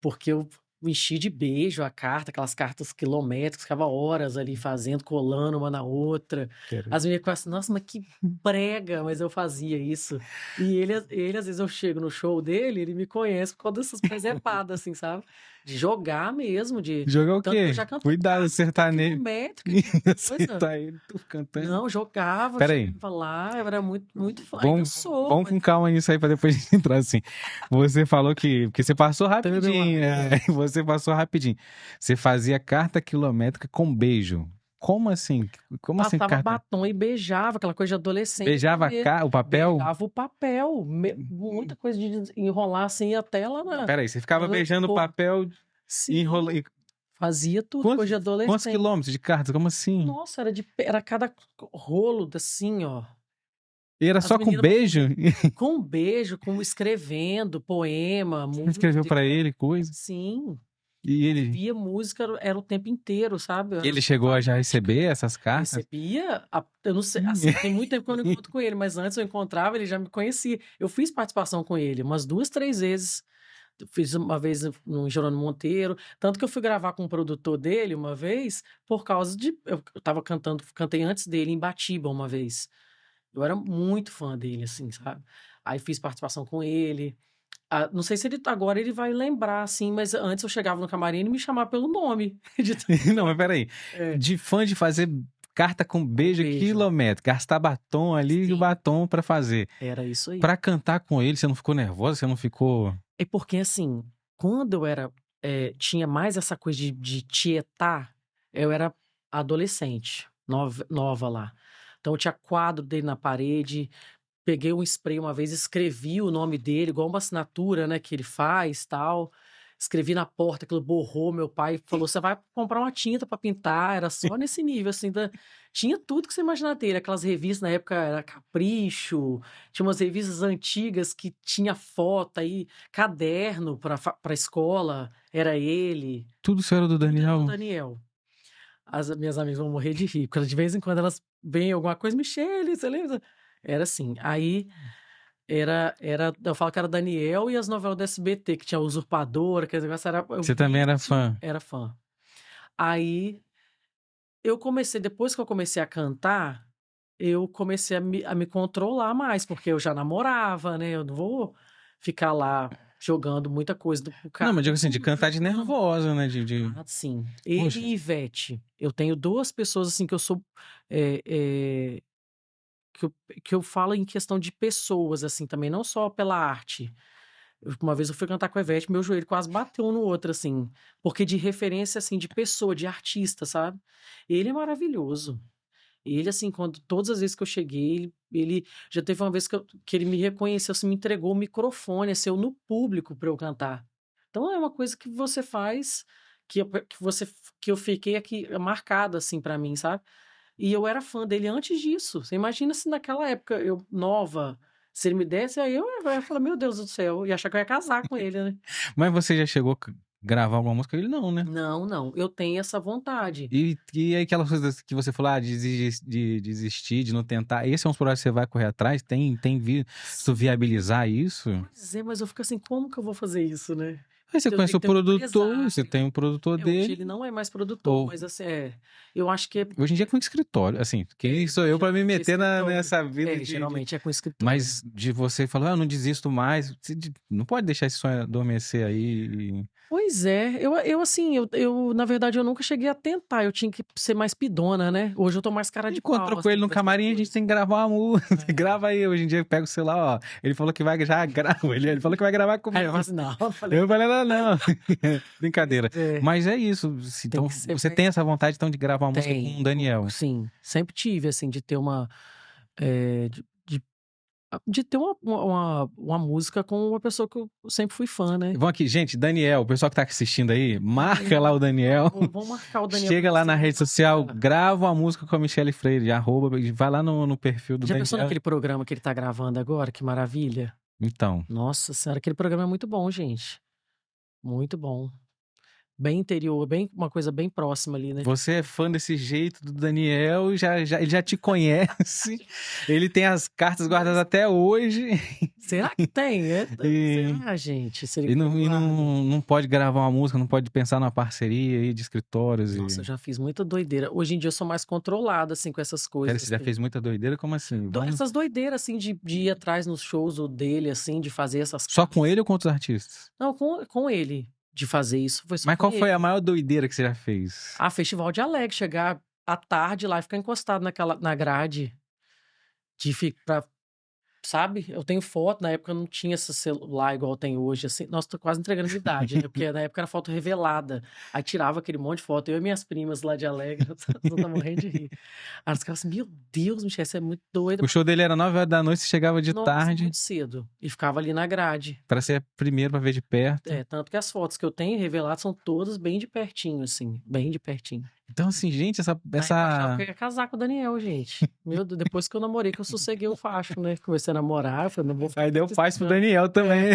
Porque eu enchi de beijo a carta, aquelas cartas quilométricas, ficava horas ali fazendo, colando uma na outra. Quero. As meninas ficavam assim, nossa, mas que brega, mas eu fazia isso. E ele, às vezes, eu chego no show dele, ele me conhece por causa dessas presepadas, assim, sabe? De jogar mesmo, de. Jogar o Tanto que eu quê? já canto Cuidado, acertar nele. quilométrica, que coisa. Acertar ele, tô cantando. Não, jogava, Pera aí. chegava lá, eu era muito, muito fã. Ainda Vamos, sou, vamos mas com calma nisso aí pra depois a gente entrar assim. Você falou porque você passou teve uma rapidinho, época. você passou rapidinho. Você fazia carta quilométrica com beijo. Como assim? Como assim Passava carta? batom e beijava, aquela coisa de adolescente Beijava mesmo. o papel? Beijava o papel, muita coisa de enrolar assim até lá Peraí, você ficava no beijando o corpo. papel e Sim, enrolando. fazia tudo, Quantos, coisa de quantos adolescente. quilômetros de carta? Como assim? Nossa, era cada rolo assim, ó. E era As só com meninas beijo? com um beijo, com escrevendo poema, Você escreveu pra música. ele coisa? Sim, E ele, ouvia música, era o tempo inteiro, sabe? Eu e era ele super chegou a já fanática. receber essas cartas? Recebia, eu não sei, assim, tem muito tempo que eu não encontro com ele, mas antes eu encontrava, ele já me conhecia. Eu fiz participação com ele umas 2, 3 vezes. Eu fiz uma vez no Jerônimo Monteiro, tanto que eu fui gravar com um produtor dele uma vez, por causa de. Eu tava cantei antes dele em Batiba uma vez. Eu era muito fã dele, assim, sabe? Aí fiz participação com ele. Não sei se agora ele vai lembrar, assim, mas antes eu chegava no camarim e ele me chamava pelo nome. Não, mas peraí. É, De fã de fazer carta com com beijo beijo. quilométrico, gastar batom ali e o Sim, batom pra fazer. era isso aí. Pra cantar com ele, você não ficou nervosa? Você não ficou. É porque, assim, quando eu tinha mais essa coisa de tietar, eu era adolescente, nova lá. Então, eu tinha quadro dele na parede, peguei um spray uma vez, escrevi o nome dele, igual uma assinatura, né, que ele faz, tal. Escrevi na porta, aquilo borrou, meu pai falou, você vai comprar uma tinta para pintar, era só nesse nível, assim, tinha tudo que você imaginar dele, aquelas revistas, na época era Capricho, tinha umas revistas antigas que tinha foto aí, caderno para escola, era ele, Tudo isso era do tudo era do Daniel? Daniel. As minhas amigas vão morrer de rir, porque de vez em quando elas veem alguma coisa, Michele, você lembra? Era assim. Aí eu falo que era Daniel e as novelas do SBT, que tinha Usurpadora, aquele negócio, eu Você também vi era isso, fã? era fã. Aí depois que eu comecei a cantar, eu comecei a me controlar mais, porque eu já namorava, né? Eu não vou ficar lá jogando muita coisa pro Não, cara. mas digo assim, de cantar de nervosa, né? Sim. Ele Poxa, e Ivete. Eu tenho duas pessoas assim que eu sou. é, é, que eu falo em questão de pessoas, assim, também, não só pela arte. Uma vez eu fui cantar com a Ivete, meu joelho quase bateu um no outro, assim. Porque de referência, assim, de pessoa, de artista, sabe? Ele é maravilhoso. Ele, assim, todas as vezes que eu cheguei, ele já teve uma vez que ele me reconheceu, assim, me entregou o microfone, assim, eu no público para eu cantar. Então é uma coisa que você faz, que eu fiquei aqui marcado, assim, para mim, sabe? E eu era fã dele antes disso. Você imagina se naquela época, eu nova, se ele me desse, aí eu ia falar, meu Deus do céu, ia achar que eu ia casar com ele, né? Mas você já chegou a gravar alguma música? Ele não, né? Não, não, eu tenho essa vontade. E aí aquelas coisas que você falou, de desistir, de não tentar. Esse é um projeto que você vai correr atrás? Se tu viabilizar isso? Pois é, mas eu fico assim, como que eu vou fazer isso, né? Aí você Eu conhece tenho o que ter um produtor, você empresário. tem um produtor Hoje dele. ele não é mais produtor, Ou mas assim, eu acho que hoje em dia é com escritório. Assim, quem sou eu pra me geralmente é meter escritório. nessa vida Geralmente é com escritório. Mas de você falar, eu não desisto mais. Não pode deixar esse sonho adormecer aí. Pois é, eu assim, na verdade, eu nunca cheguei a tentar, eu tinha que ser mais pidona, né? Hoje eu tô mais cara de Encontrou pau, com assim, ele no pra essas camarim, a gente coisas. tem que gravar uma música. É. Grava aí. Hoje em dia pega o celular, ó. Ele falou que vai já grava. Ele falou que vai gravar Aí eu comigo. falo assim, não, eu falei, Eu falei, não, não. Brincadeira. é, Mas é isso. tem Então, que ser você tem mais. essa vontade então de gravar uma música com Tem, o Daniel. sim, sempre tive, assim, de ter uma. é, de, de de ter uma música com uma pessoa que eu sempre fui fã, né? Vamos aqui, gente, Daniel, o pessoal que tá assistindo aí, marca lá o Daniel, Daniel. vamos marcar o Daniel pra Chega ver lá se na ele rede social, marca. grava uma música com a Michelle Freire, vai lá no perfil do Já pensou Daniel. naquele programa que ele tá gravando agora? Que maravilha. Então, Nossa senhora, aquele programa é muito bom, gente. Muito bom. Bem interior, uma coisa bem próxima ali, né? você é fã desse jeito do Daniel, ele já te conhece, ele tem as cartas guardadas Mas até hoje será que tem? e, Será, gente? Se ele e, não, e guarda? não, não pode gravar uma música, não pode pensar numa parceria aí de escritórios Nossa, eu e... já fiz muita doideira. Hoje em dia eu sou mais controlada, assim, com essas Pera, coisas, você já assim. fez muita doideira? Como assim? Vamos... Essas doideiras, assim, de ir atrás nos shows dele, assim, de fazer essas Só com cartas. ele ou com outros artistas? Não, com ele. De fazer isso, foi só Mas com qual foi a ele. maior doideira que você já fez? Festival de Alegre, chegar à tarde lá e ficar encostado na grade. De ficar, sabe? Eu tenho foto, na época não tinha esse celular igual tem hoje, assim. Nossa, tô quase entregando a minha idade, né? Porque na época era foto revelada. Aí tirava aquele monte de foto, eu e minhas primas lá de Alegre, eu tava morrendo de rir. Aí os caras assim, meu Deus, Michel, você é muito doida. O show dele era 9 horas da noite, você chegava de Nossa, tarde muito cedo. E ficava ali na grade. pra ser primeiro pra ver de perto. Tanto que as fotos que eu tenho reveladas são todas bem de pertinho, assim, bem de pertinho. Então, assim, gente, Aí eu achava que eu ia casar com o Daniel, gente. Meu Deus, depois que eu namorei, que eu sosseguei o facho, né? Comecei a namorar, eu falei, não vou ficar Aí deu muito paz pro estranho. Daniel também.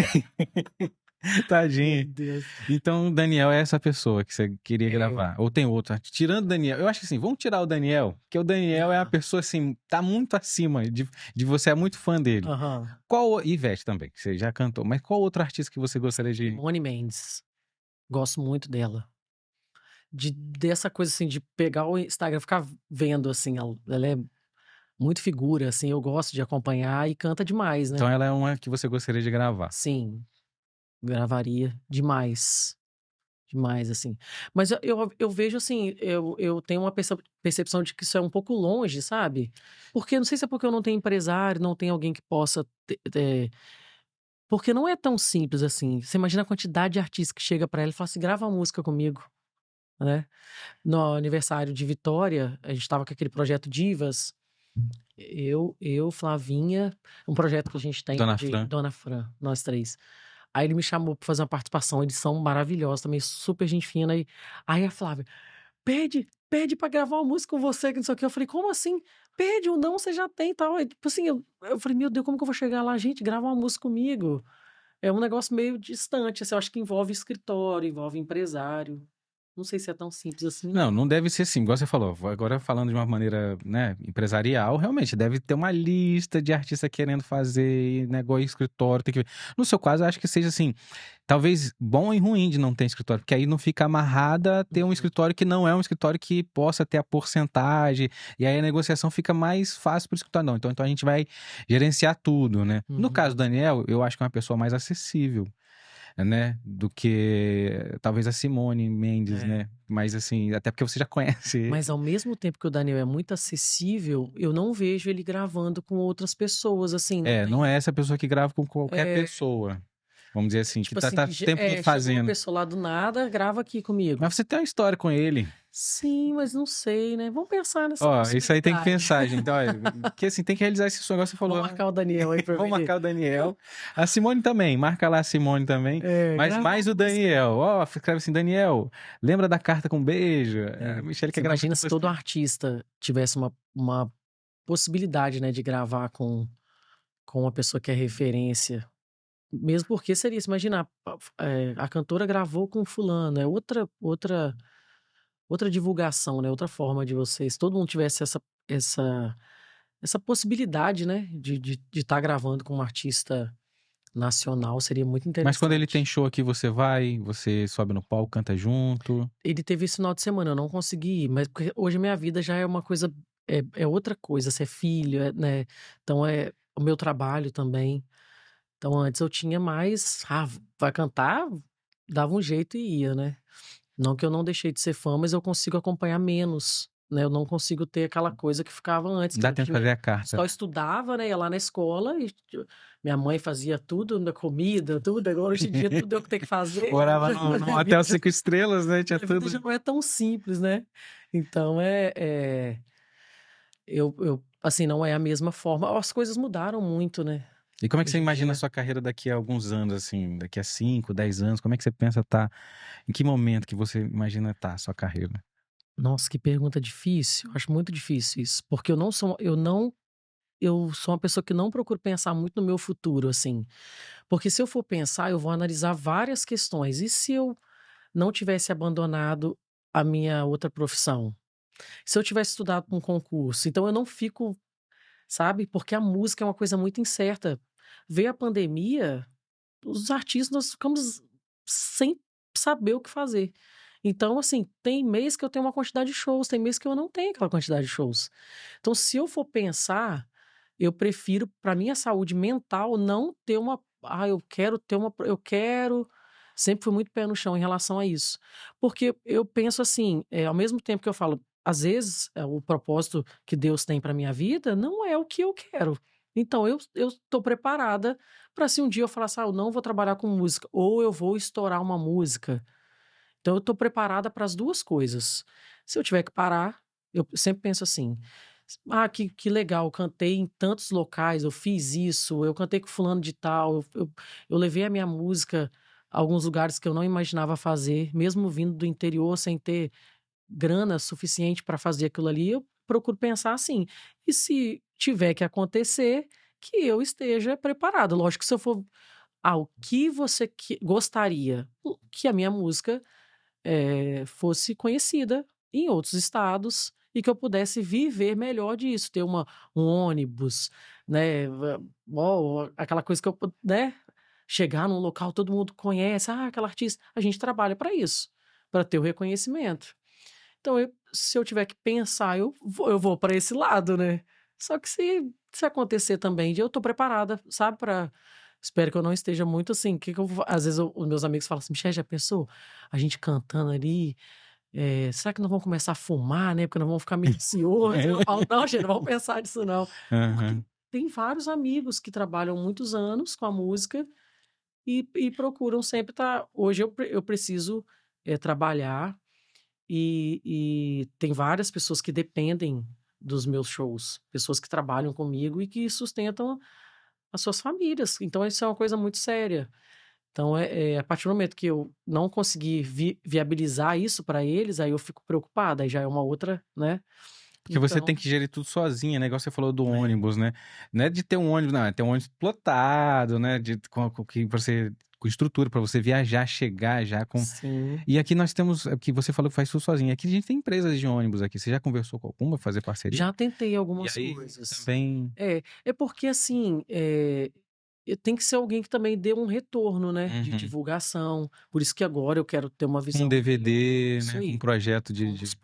Meu Tadinho. Deus. Então, o Daniel é essa pessoa que você queria É. gravar. Ou tem outro. Tirando o Daniel, eu acho que assim, vamos tirar o Daniel, porque o Daniel é a Ah, pessoa, assim, tá muito acima de você, é muito fã dele. Aham. Ivete também, que você já cantou, mas qual outro artista que você gostaria de... Simone Mendes. Gosto muito dela. Dessa coisa, assim, de pegar o Instagram, ficar vendo, assim, ela é muito figura, assim, eu gosto de acompanhar e canta demais, né? Então, ela é uma que você gostaria de gravar. Sim, gravaria demais. Demais, assim. Mas eu vejo, assim, eu tenho uma percepção de que isso é um pouco longe, sabe? Porque, não sei se é porque eu não tenho empresário, não tenho alguém que possa porque não é tão simples assim. Você imagina a quantidade de artistas que chega pra ela e fala assim, grava uma música comigo, né? No aniversário de Vitória, a gente tava com aquele projeto Divas, Flavinha, um projeto que a gente tem Dona de Fran. Dona Fran, nós três. Aí ele me chamou pra fazer uma participação, eles são maravilhosos também, super gente fina. Aí a Flávia, pede pra gravar uma música com você, que não sei o que. Eu falei, como assim? Pede, ou não, você já tem e tal. Aí, tipo assim, eu falei, meu Deus, como que eu vou chegar lá? Gente, grava uma música comigo. É um negócio meio distante, assim, eu acho que envolve escritório, envolve empresário. Não sei se é tão simples assim, Não, não. não deve ser assim, igual você falou. Agora falando de uma maneira, né, empresarial, realmente deve ter uma lista de artistas querendo fazer negócio em escritório. Tem que ver. No seu caso, eu acho que seja assim, talvez bom e ruim de não ter escritório, porque aí não fica amarrada a ter um Uhum. escritório que não é um escritório que possa ter a porcentagem, e aí a negociação fica mais fácil para o escritório. Não, então a gente vai gerenciar tudo, né? No caso do Uhum. Daniel, eu acho que é uma pessoa mais acessível, né, do que talvez a Simone Mendes, É. né? Mas assim, até porque você já conhece Mas ele. ao mesmo tempo que o Daniel é muito acessível, eu não vejo ele gravando com outras pessoas, assim, não Não tem. é essa pessoa que grava com qualquer É, pessoa. vamos dizer assim, que Tipo assim, tá que tempo todo chegou uma fazendo. pessoa lá do nada, grava aqui comigo. Mas você tem uma história com ele. Sim, mas não sei, né? Vamos pensar nessa Ó, isso aí tem que possibilidade. pensar, gente. Olha, que assim, tem que realizar esse sonho. Igual você Vamos falou, marcar o Daniel aí pra vamos mim. marcar o Daniel. A Simone também, marca lá a Simone também. Mas Grava mais uma o música. Daniel. Ó, escreve assim, Daniel, lembra da carta com beijo? A É. Michelle Você quer gravar imagina com se todo você. artista tivesse uma possibilidade, né, de gravar com uma pessoa que é referência. Mesmo porque seria, se imagina, a cantora gravou com fulano, é outra divulgação, né? Outra forma de vocês. Se todo mundo tivesse essa possibilidade, né? De estar gravando com um artista nacional, seria muito Mas quando ele tem interessante. show aqui, você vai, você sobe no palco, canta junto. Ele teve esse final de semana, eu não consegui ir, mas porque hoje a minha vida já é uma coisa, é outra coisa, ser filho, né? Então é o meu trabalho também. Então antes eu tinha mais, vai cantar, dava um jeito e ia, né? Não que eu não deixei de ser fã, mas eu consigo acompanhar menos, né? Eu não consigo ter aquela coisa que ficava antes, que Dá eu tempo de tinha, fazer a carta. só estudava, né? Ia lá na escola e minha mãe fazia tudo, da comida, tudo. Agora hoje em dia tudo eu que tenho que fazer. Morava num Minha hotel vida já, 5 estrelas, né? Tinha minha vida tudo. já não é tão simples, né? Então assim, não é a mesma forma. As coisas mudaram muito, né? E como é que você Hoje em imagina a dia. sua carreira daqui a alguns anos, assim, daqui a 5, 10 anos? Como é que você pensa tá? Em que momento que você imagina tá a sua carreira? Nossa, que pergunta difícil. Acho muito difícil isso, porque eu sou uma pessoa que não procuro pensar muito no meu futuro, assim. Porque se eu for pensar, eu vou analisar várias questões. E se eu não tivesse abandonado a minha outra profissão? Se eu tivesse estudado para um concurso? Então eu não fico, sabe? Porque a música é uma coisa muito incerta. Veio a pandemia, os artistas nós ficamos sem saber o que fazer. Então, assim, tem mês que eu tenho uma quantidade de shows, tem mês que eu não tenho aquela quantidade de shows. Então, se eu for pensar, eu prefiro, para minha saúde mental, não ter uma. Ah, eu quero ter uma. Eu quero. Sempre fui muito pé no chão em relação a isso. Porque eu penso assim, ao mesmo tempo que eu falo, às vezes, o propósito que Deus tem para minha vida não é o que eu quero. Então, eu estou preparada para se um dia eu falar assim, eu não vou trabalhar com música, ou eu vou estourar uma música. Então eu estou preparada para as duas coisas. Se eu tiver que parar, eu sempre penso assim: que legal, eu cantei em tantos locais, eu fiz isso, eu cantei com fulano de tal, eu levei a minha música a alguns lugares que eu não imaginava fazer, mesmo vindo do interior sem ter grana suficiente para fazer aquilo ali, eu procuro pensar assim. E se tiver que acontecer, que eu esteja preparado. Lógico que se eu for. O que você gostaria? Que a minha música fosse conhecida em outros estados e que eu pudesse viver melhor disso, ter um ônibus, né, aquela coisa que né, chegar num local todo mundo conhece, aquela artista, a gente trabalha para isso, para ter o reconhecimento. Então, se eu tiver que pensar, eu vou para esse lado, né? Só que se acontecer também, eu tô preparada, sabe, para. Espero que eu não esteja muito assim. Às vezes os meus amigos falam assim, Michelle, já pensou? A gente cantando ali, será que não vão começar a fumar, né? Porque não vão ficar meio ansiosos. Eu falo, não, gente, não vamos pensar nisso, não. Porque Aham. tem vários amigos que trabalham muitos anos com a música e procuram sempre estar. Hoje eu preciso trabalhar e tem várias pessoas que dependem dos meus shows, pessoas que trabalham comigo e que sustentam as suas famílias. Então, isso é uma coisa muito séria. Então, a partir do momento que eu não conseguir viabilizar isso para eles, aí eu fico preocupada, aí já é uma outra, né? Porque você tem Então, que gerir tudo sozinha, né? Igual você falou do é, ônibus, né? Não é de ter um ônibus, não, é ter um ônibus plotado, né? Que você, com estrutura para você viajar, chegar já com. sim. E aqui nós temos, que você falou que faz tudo sozinho. Aqui a gente tem empresas de ônibus aqui. Você já conversou com alguma fazer parceria? Já tentei E algumas aí coisas. também. É porque assim, tem que ser alguém que também dê um retorno, né, de Uhum. divulgação. Por isso que agora eu quero ter uma Um visão DVD, isso né? Um aí, projeto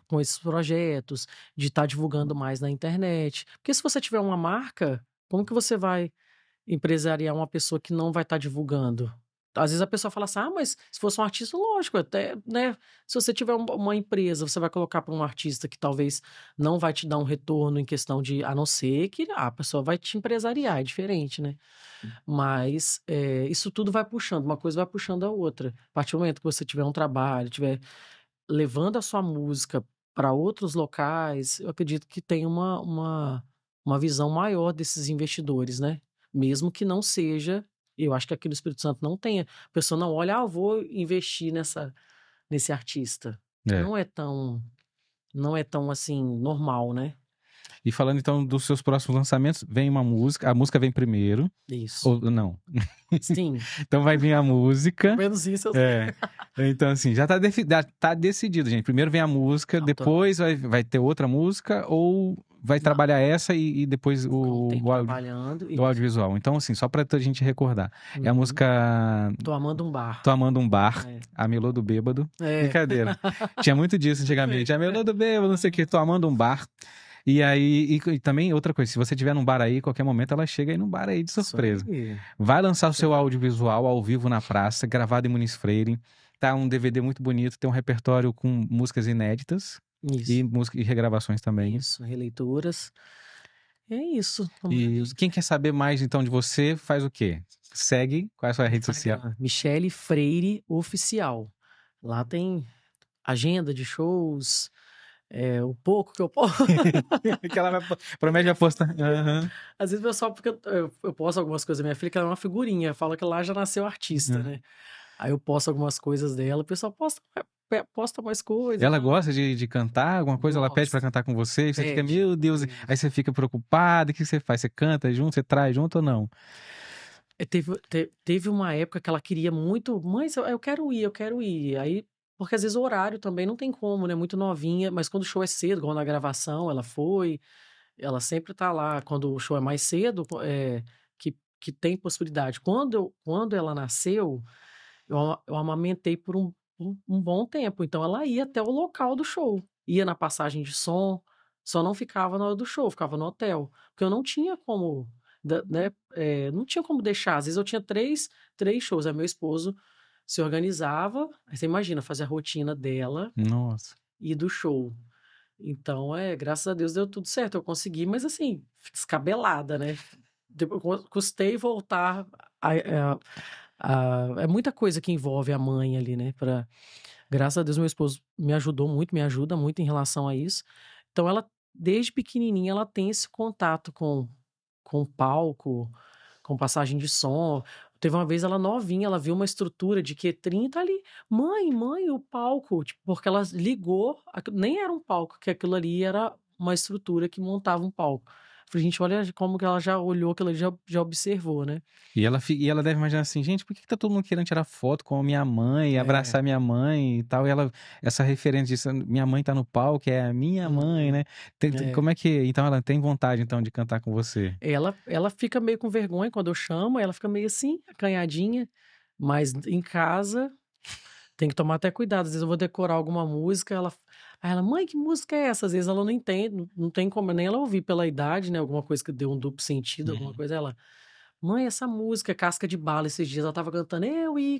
com esses projetos, de estar divulgando mais na internet. Porque se você tiver uma marca, como que você vai empresariar uma pessoa que não vai estar divulgando? Às vezes a pessoa fala assim, mas se fosse um artista, lógico, até, né? Se você tiver uma empresa, você vai colocar para um artista que talvez não vai te dar um retorno em questão de, a não ser que a pessoa vai te empresariar, é diferente, né? Mas isso tudo vai puxando, uma coisa vai puxando a outra. A partir do momento que você tiver um trabalho, tiver levando a sua música para outros locais, eu acredito que tem uma visão maior desses investidores, né? Mesmo que não seja, eu acho que aqui no Espírito Santo não tenha. A pessoa não olha, eu vou investir nesse artista. É. Não é tão assim normal, né? E falando então dos seus próximos lançamentos, vem uma música, a música vem primeiro, Isso. ou não? Sim. Então vai vir a música. Pelo menos isso eu sei. É. Então, assim, já tá decidido, gente. Primeiro vem a música, Não, depois vai ter outra música, ou vai Não. trabalhar essa e depois Um tempo o trabalhando. do audiovisual. Então, assim, só pra gente recordar. É a Uhum. música Tô amando um bar. Tô Amando um Bar, É. a Melô do Bêbado. É. Brincadeira. Tinha muito disso antigamente. A Melô do Bêbado, não sei o que, Tô Amando um Bar. E aí, e também outra coisa, se você tiver num bar aí, qualquer momento ela chega aí num bar aí de surpresa. Vai lançar o seu audiovisual ao vivo na praça, gravado em Muniz Freire. Tá um DVD muito bonito, tem um repertório com músicas inéditas Isso. e regravações também. Isso, releituras. É isso. E quem quer saber mais então de você, faz o quê? Segue, qual é a sua rede social? Michele Freire Oficial. Lá tem agenda de shows, o pouco que eu posto. Que ela promete vai postar. Uhum. Às vezes o pessoal, porque eu posto algumas coisas da minha filha, que ela é uma figurinha, fala que lá já nasceu artista, né? Aí eu posto algumas coisas dela, o pessoal posta mais coisas. Ela gosta de cantar, alguma coisa, ela pede pra cantar com você, e você fica, meu Deus, aí você fica preocupado, o que você faz? Você canta junto, você traz junto ou não? Teve uma época que ela queria muito, mãe, eu quero ir. Aí, porque às vezes o horário também não tem como, né? Muito novinha, mas quando o show é cedo, igual na gravação, ela foi, ela sempre tá lá. Quando o show é mais cedo, que tem possibilidade. Quando ela nasceu, eu amamentei por um bom tempo. Então ela ia até o local do show, ia na passagem de som, só não ficava na hora do show, ficava no hotel. Porque eu não tinha como, né? Não tinha como deixar. Às vezes eu tinha três shows. Aí meu esposo se organizava. Aí você imagina, fazer a rotina dela. Nossa. E do show. Então, graças a Deus deu tudo certo. Eu consegui, mas assim, descabelada, né? Custei voltar. É muita coisa que envolve a mãe ali, né? Graças a Deus, meu esposo me ajudou muito, me ajuda muito em relação a isso. Então, ela, desde pequenininha, ela tem esse contato com o palco, com passagem de som. Teve uma vez ela novinha, ela viu uma estrutura de Q30 ali. Mãe, o palco. Tipo, porque ela ligou, nem era um palco, que aquilo ali era uma estrutura que montava um palco. Falei, gente, olha como que ela já olhou, que ela já observou, né? E ela deve imaginar assim, gente, por que tá todo mundo querendo tirar foto com a minha mãe, abraçar minha mãe e tal? E essa referência disso, minha mãe tá no palco, é a minha mãe, né? Como é que. Então ela tem vontade, então, de cantar com você? Ela fica meio com vergonha quando eu chamo, ela fica meio assim, acanhadinha, mas em casa tem que tomar até cuidado. Às vezes eu vou decorar alguma música, aí ela, mãe, que música é essa? Às vezes ela não entende, não tem como nem ela ouvir pela idade, né? Alguma coisa que deu um duplo sentido, alguma coisa, ela, mãe, essa música, Casca de Bala, esses dias ela tava cantando,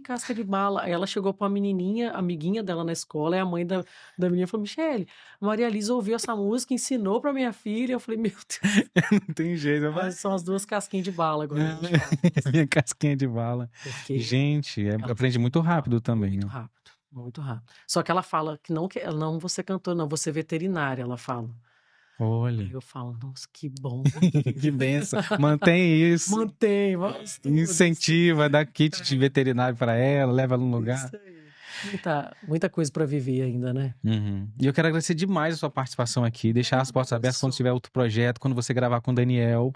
Casca de Bala. Aí ela chegou pra uma menininha, amiguinha dela na escola, e a mãe da menina falou, Michele, Maria Elisa ouviu essa música, ensinou pra minha filha. Eu falei, meu Deus. Não tem jeito. Mas são as duas casquinhas de bala agora. Minha casquinha de bala. Gente, aprende muito rápido também. Muito rápido, muito rápido. Só que ela fala que não você cantor, não, você veterinária, ela fala. Olha. Aí eu falo, nossa, que bom. Que benção. Mantém isso. Mantém, incentiva, dá kit de veterinário para ela, leva ela num lugar. Isso aí. Muita coisa para viver ainda, né? Uhum. E eu quero agradecer demais a sua participação aqui, deixar as portas abertas quando tiver outro projeto, quando você gravar com o Daniel,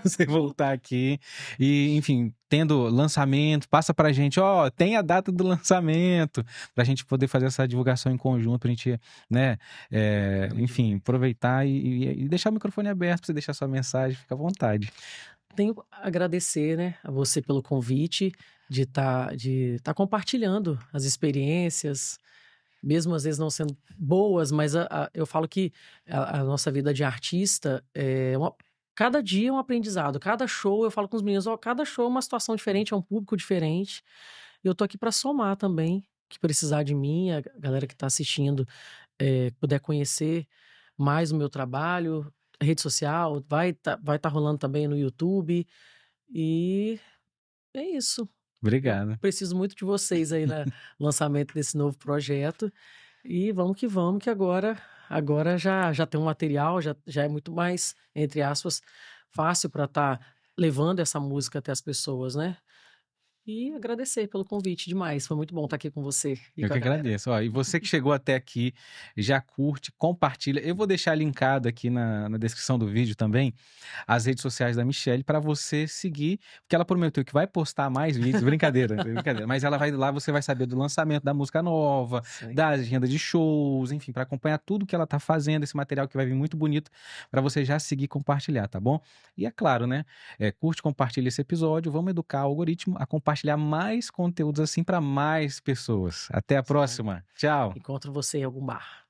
você voltar aqui. E, enfim, tendo lançamento, passa pra gente, tem a data do lançamento, pra gente poder fazer essa divulgação em conjunto, pra gente, né, enfim, aproveitar e deixar o microfone aberto pra você deixar sua mensagem, fica à vontade. Tenho a agradecer, né, a você pelo convite de tá compartilhando as experiências, mesmo às vezes não sendo boas, mas eu falo que a nossa vida de artista cada dia é um aprendizado, cada show, eu falo com os meninos, cada show é uma situação diferente, é um público diferente, E eu tô aqui para somar também, que precisar de mim, a galera que tá assistindo, puder conhecer mais o meu trabalho, rede social, vai tá rolando também no YouTube. E é isso. Eu Obrigado. preciso muito de vocês aí no lançamento desse novo projeto. E vamos que agora já tem um material, já é muito mais, entre aspas, fácil para estar levando essa música até as pessoas, né. E agradecer pelo convite demais, foi muito bom estar aqui com você e Eu com que a galera. agradeço. Ó, e você que chegou até aqui, já curte, compartilha. Eu vou deixar linkado aqui na descrição do vídeo também as redes sociais da Michelle para você seguir, porque ela prometeu que vai postar mais vídeos. Brincadeira, brincadeira. Mas ela vai lá, você vai saber do lançamento da música nova, Sim. da agenda de shows, enfim, para acompanhar tudo que ela tá fazendo, esse material que vai vir muito bonito para você já seguir e compartilhar, tá bom? E é claro, né? Curte, compartilha esse episódio, vamos educar o algoritmo a compartilhar mais conteúdos assim para mais pessoas. Até a Sim. próxima. Tchau. Encontro você em algum bar.